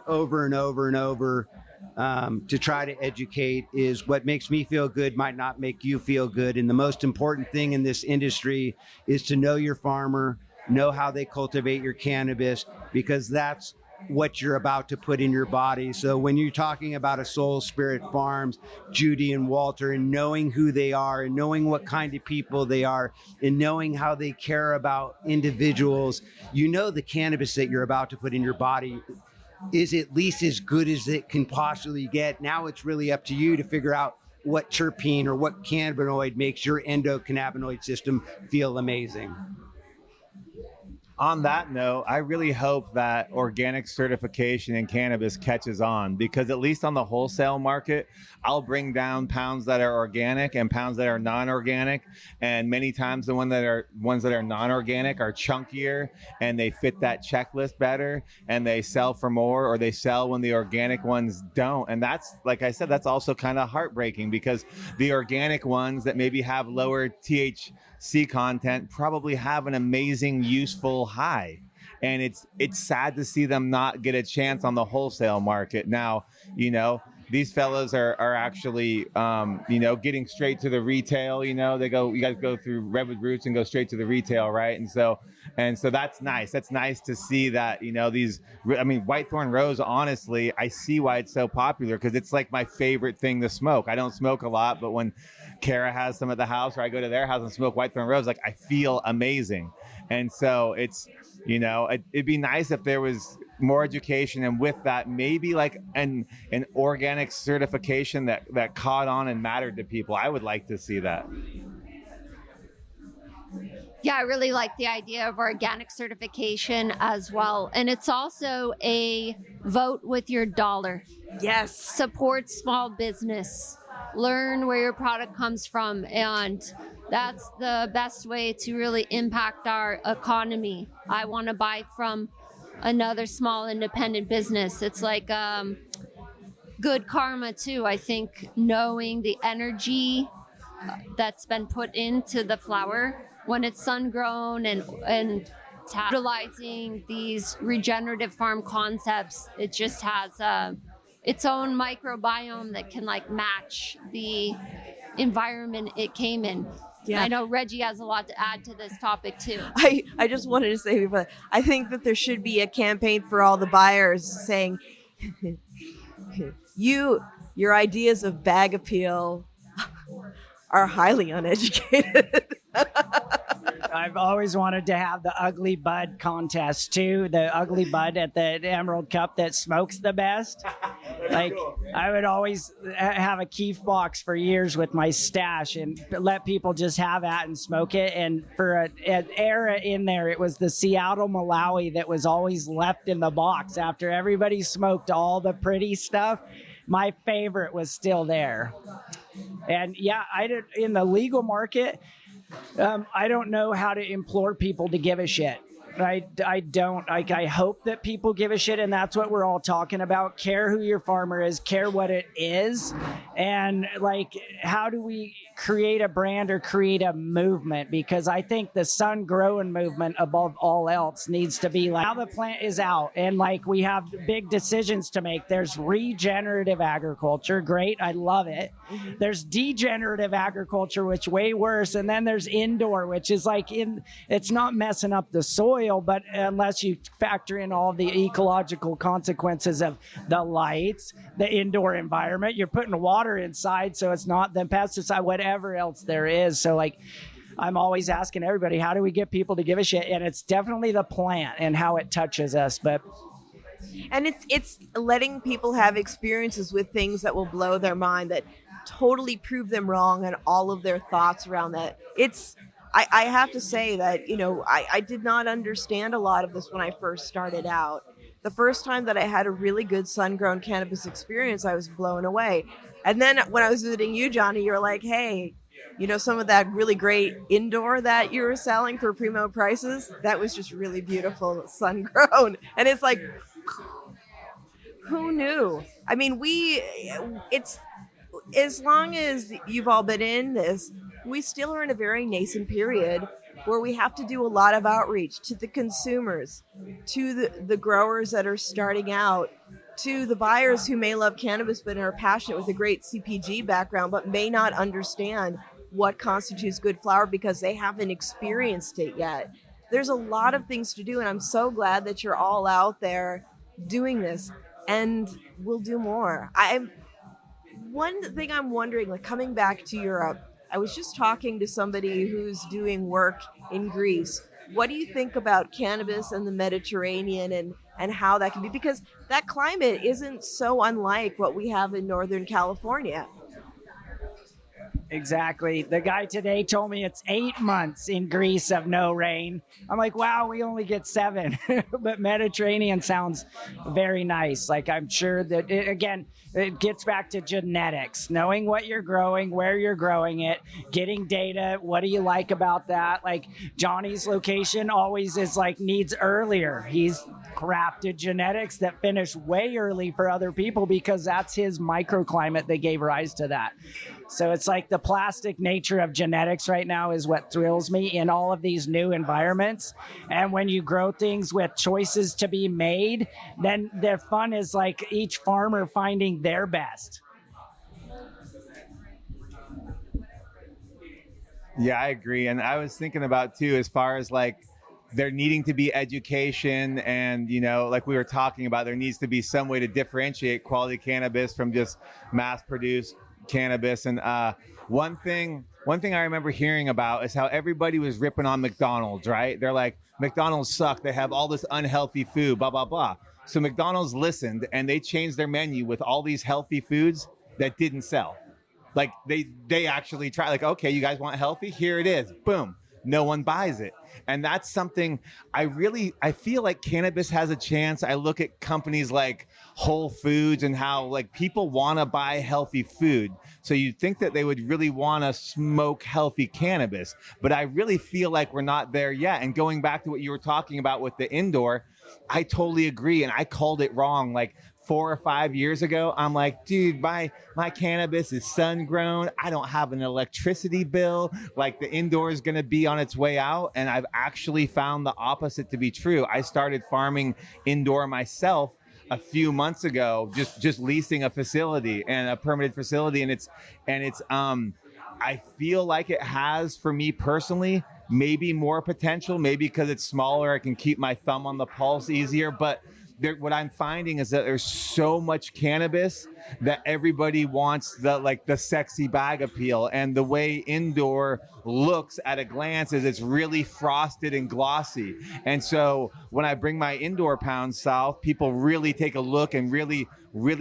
over and over and over to try to educate is, what makes me feel good might not make you feel good. And the most important thing in this industry is to know your farmer, know how they cultivate your cannabis, because that's what you're about to put in your body. So when you're talking about a Soul Spirit Farms, Judy and Walter, and knowing who they are and knowing what kind of people they are and knowing how they care about individuals, you know the cannabis that you're about to put in your body is at least as good as it can possibly get. Now it's really up to you to figure out what terpene or what cannabinoid makes your endocannabinoid system feel amazing. On that note, I really hope that organic certification in cannabis catches on, because at least on the wholesale market, I'll bring down pounds that are organic and pounds that are non-organic. And many times the ones that are non-organic are chunkier and they fit that checklist better and they sell for more, or they sell when the organic ones don't. And that's, like I said, that's also kind of heartbreaking, because the organic ones that maybe have lower THC content probably have an amazing, useful high. And it's sad to see them not get a chance on the wholesale market. Now, you know, these fellows are actually, you know, getting straight to the retail. You know, you guys go through Redwood Roots and go straight to the retail, right? And so that's nice. That's nice to see that, you know, Whitethorn Rose, honestly, I see why it's so popular, because it's like my favorite thing to smoke. I don't smoke a lot, but when Kara has some at the house, or I go to their house and smoke Whitethorn Rose, like, I feel amazing. And so it's, you know, it'd be nice if there was more education, and with that, maybe like an organic certification that caught on and mattered to people. I would like to see that. Yeah, I really like the idea of organic certification as well. And it's also a vote with your dollar. Yes. Support small business. Learn where your product comes from. And that's the best way to really impact our economy. I want to buy from another small independent business. It's like good karma too. I think knowing the energy that's been put into the flower when it's sun grown and utilizing these regenerative farm concepts, it just has its own microbiome that can like match the environment it came in. Yeah. I know Reggie has a lot to add to this topic too. I just wanted to say before, I think that there should be a campaign for all the buyers saying, your ideas of bag appeal are highly uneducated. I've always wanted to have the ugly bud contest too. The ugly bud at the Emerald Cup that smokes the best. Like I would always have a keef box for years with my stash and let people just have that and smoke it. And for an era in there, it was the Seattle Malawi that was always left in the box after everybody smoked all the pretty stuff. My favorite was still there. And yeah, I did in the legal market. I don't know how to implore people to give a shit. I don't. I hope that people give a shit, and that's what we're all talking about. Care who your farmer is, care what it is, and like, how do we create a brand or create a movement? Because I think the sun growing movement above all else needs to be like, now the plant is out, and like we have big decisions to make. There's regenerative agriculture, great, I love it. There's degenerative agriculture, which way worse, and then there's indoor, which is like it's not messing up the soil, but unless you factor in all the ecological consequences of the lights, the indoor environment, you're putting water inside, so it's not the pesticide, whatever else there is. So like, I'm always asking everybody, how do we get people to give a shit? And it's definitely the plant and how it touches us. And it's letting people have experiences with things that will blow their mind, that totally prove them wrong, and all of their thoughts around that. I have to say that, I did not understand a lot of this when I first started out. The first time that I had a really good sun-grown cannabis experience, I was blown away. And then when I was visiting you, Johnny, you're like, hey, some of that really great indoor that you were selling for primo prices, that was just really beautiful sun-grown. And it's like, who knew? I mean, it's as long as you've all been in this, we still are in a very nascent period where we have to do a lot of outreach to the consumers, to the growers that are starting out, to the buyers who may love cannabis but are passionate with a great CPG background but may not understand what constitutes good flower because they haven't experienced it yet. There's a lot of things to do, and I'm so glad that you're all out there doing this, and we'll do more. One thing I'm wondering, like coming back to Europe, I was just talking to somebody who's doing work in Greece. What do you think about cannabis and the Mediterranean and how that can be? Because that climate isn't so unlike what we have in Northern California. Exactly. The guy today told me it's 8 months in Greece of no rain. I'm like, wow, we only get 7. But Mediterranean sounds very nice. Like, I'm sure that, it gets back to genetics, knowing what you're growing, where you're growing it, getting data. What do you like about that? Like, Johnny's location always is like needs earlier. He's crafted genetics that finish way early for other people because that's his microclimate that gave rise to that. So it's like the plastic nature of genetics right now is what thrills me in all of these new environments. And when you grow things with choices to be made, then the fun is like each farmer finding their best. Yeah, I agree. And I was thinking about too, as far as like there needing to be education and, like we were talking about, there needs to be some way to differentiate quality cannabis from just mass produced cannabis. And one thing I remember hearing about is how everybody was ripping on McDonald's, right? They're like, McDonald's suck. They have all this unhealthy food, blah, blah, blah. So McDonald's listened and they changed their menu with all these healthy foods that didn't sell. Like they actually tried, like, okay, you guys want healthy? Here it is. Boom. no one buys it. And that's something I feel like cannabis has a chance. I look at companies like Whole Foods and how like people want to buy healthy food. So you'd think that they would really want to smoke healthy cannabis, but I really feel like we're not there yet. And going back to what you were talking about with the indoor, I totally agree. And I called it wrong. Like 4 or 5 years ago, I'm like, dude, my cannabis is sun grown. I don't have an electricity bill. Like the indoor is going to be on its way out. And I've actually found the opposite to be true. I started farming indoor myself a few months ago, just leasing a facility and a permitted facility. And it's I feel like it has, for me personally, maybe more potential, maybe because it's smaller. I can keep my thumb on the pulse easier, but what I'm finding is that there's so much cannabis that everybody wants the sexy bag appeal. And the way indoor looks at a glance is it's really frosted and glossy. And so when I bring my indoor pounds south, people really take a look and really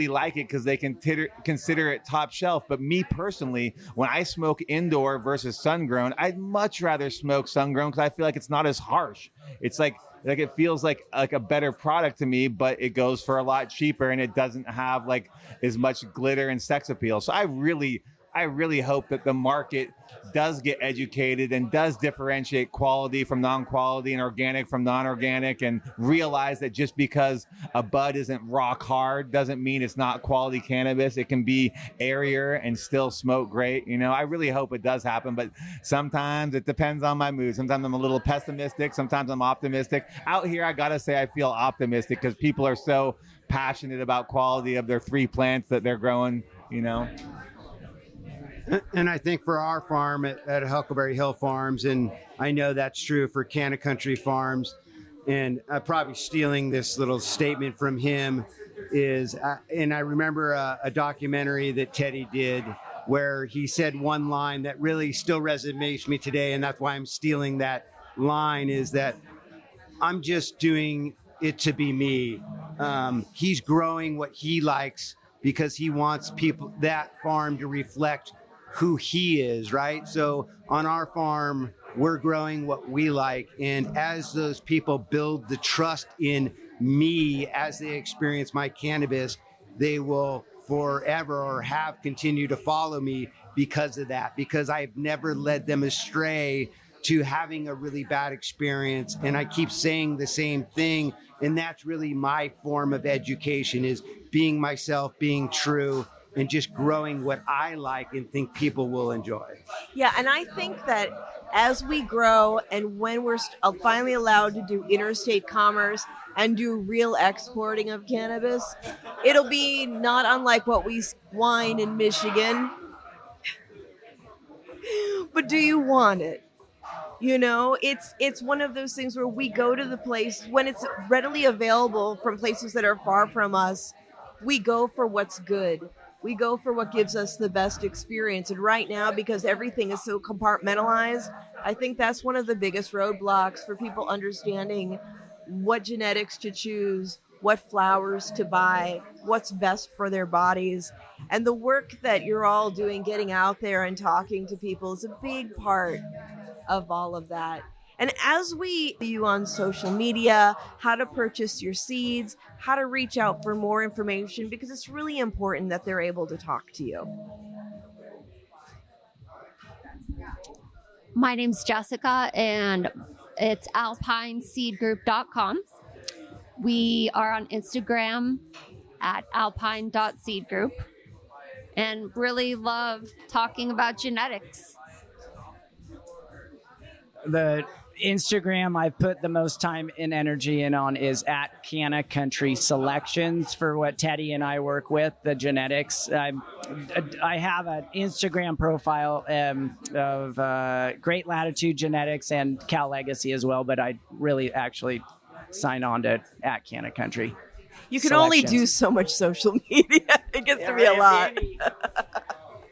like it because they consider it top shelf. But me personally, when I smoke indoor versus sun-grown, I'd much rather smoke sun-grown because I feel like it's not as harsh. It's like it feels like a better product to me, but it goes for a lot cheaper and it doesn't have like as much glitter and sex appeal. So I really hope that the market does get educated and does differentiate quality from non-quality and organic from non-organic, and realize that just because a bud isn't rock hard doesn't mean it's not quality cannabis. It can be airier and still smoke great. You know, I really hope it does happen, but sometimes it depends on my mood. Sometimes I'm a little pessimistic. Sometimes I'm optimistic. Out here, I got to say I feel optimistic because people are so passionate about quality of their 3 plants that they're growing, you know. And I think for our farm at Huckleberry Hill Farms, and I know that's true for Canna Country Farms, and I'm probably stealing this little statement from him, and I remember a documentary that Teddy did where he said one line that really still resonates me today, and that's why I'm stealing that line, is that I'm just doing it to be me. He's growing what he likes because he wants that farm to reflect who he is, right? So on our farm, we're growing what we like. And as those people build the trust in me as they experience my cannabis, they will forever or have continued to follow me because of that, because I've never led them astray to having a really bad experience. And I keep saying the same thing. And that's really my form of education, is being myself, being true, and just growing what I like and think people will enjoy. Yeah, and I think that as we grow and when we're finally allowed to do interstate commerce and do real exporting of cannabis, it'll be not unlike what we wine in Michigan. But do you want it? You know, it's one of those things where we go to the place when it's readily available from places that are far from us. We go for what's good. We go for what gives us the best experience. And right now, because everything is so compartmentalized, I think that's one of the biggest roadblocks for people understanding what genetics to choose, what flowers to buy, what's best for their bodies. And the work that you're all doing, getting out there and talking to people, is a big part of all of that. And as we see you on social media, how to purchase your seeds, how to reach out for more information, because it's really important that they're able to talk to you. My name's Jessica, and it's alpineseedgroup.com. We are on Instagram at alpine.seedgroup, and really love talking about genetics. The Instagram I've put the most time and energy in on is at Canna Country Selections for what Teddy and I work with, the genetics. I have an Instagram profile of Great Latitude Genetics and Cal Legacy as well, but I really actually sign on to at Canna Country. You can only do so much social media. It gets to be a lot.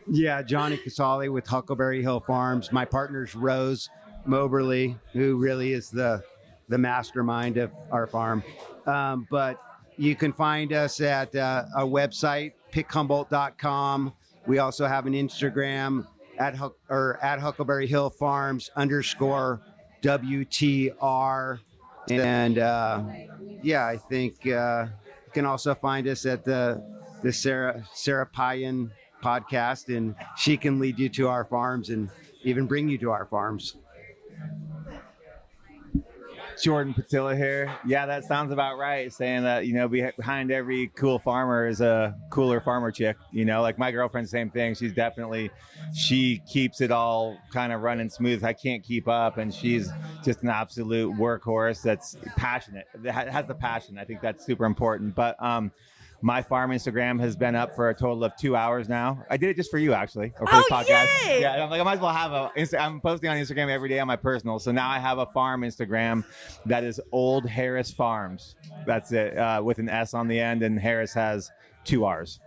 Yeah, Johnny Casali with Huckleberry Hill Farms. My partner's Rose Moberly, who really is the mastermind of our farm. But you can find us at our website, pickhumboldt.com. We also have an Instagram at Huckleberry Hill Farms _WTR. And I think you can also find us at the Sara Payan podcast, and she can lead you to our farms and even bring you to our farms. Jordan Pyhtila here. Yeah, that sounds about right. Saying that, behind every cool farmer is a cooler farmer chick. Like my girlfriend, same thing. She keeps it all kind of running smooth. I can't keep up, and she's just an absolute workhorse that's passionate. That has the passion. I think that's super important. But my farm Instagram has been up for a total of 2 hours now. I did it just for you, actually, or for the podcast. Yay! Yeah, I'm like, I might as well have I'm posting on Instagram every day on my personal. So now I have a farm Instagram that is Old Harris Farms. That's it, with an S on the end, and Harris has 2 R's.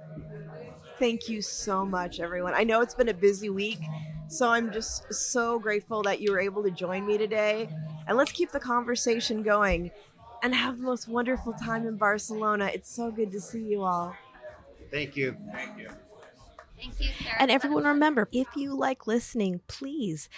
Thank you so much, everyone. I know it's been a busy week, so I'm just so grateful that you were able to join me today. And let's keep the conversation going and have the most wonderful time in Barcelona. It's so good to see you all. Thank you. Thank you, Sarah. And everyone, remember, if you like listening, please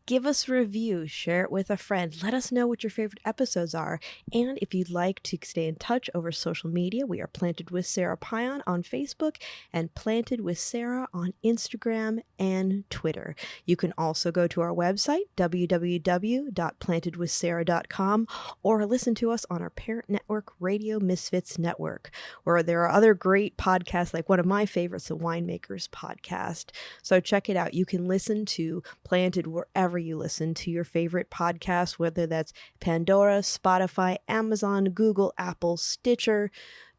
give us a review, share it with a friend. Let us know what your favorite episodes are. And if you'd like to stay in touch over social media, we are Planted with Sara Payan on Facebook and Planted with Sara on Instagram and Twitter. You can also go to our website, www.plantedwithsara.com, or listen to us on our parent network, Radio Misfits Network, where there are other great podcasts, like one of my favorites, the Winemakers Podcast. So check it out. You can listen to Planted wherever you listen to your favorite podcast, whether that's Pandora, Spotify, Amazon, Google, Apple, Stitcher.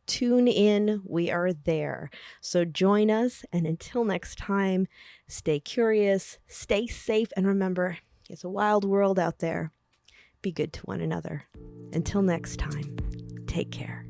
Tune in. We are there. So join us. And until next time, stay curious, stay safe, and remember, it's a wild world out there. Be good to one another. Until next time, take care.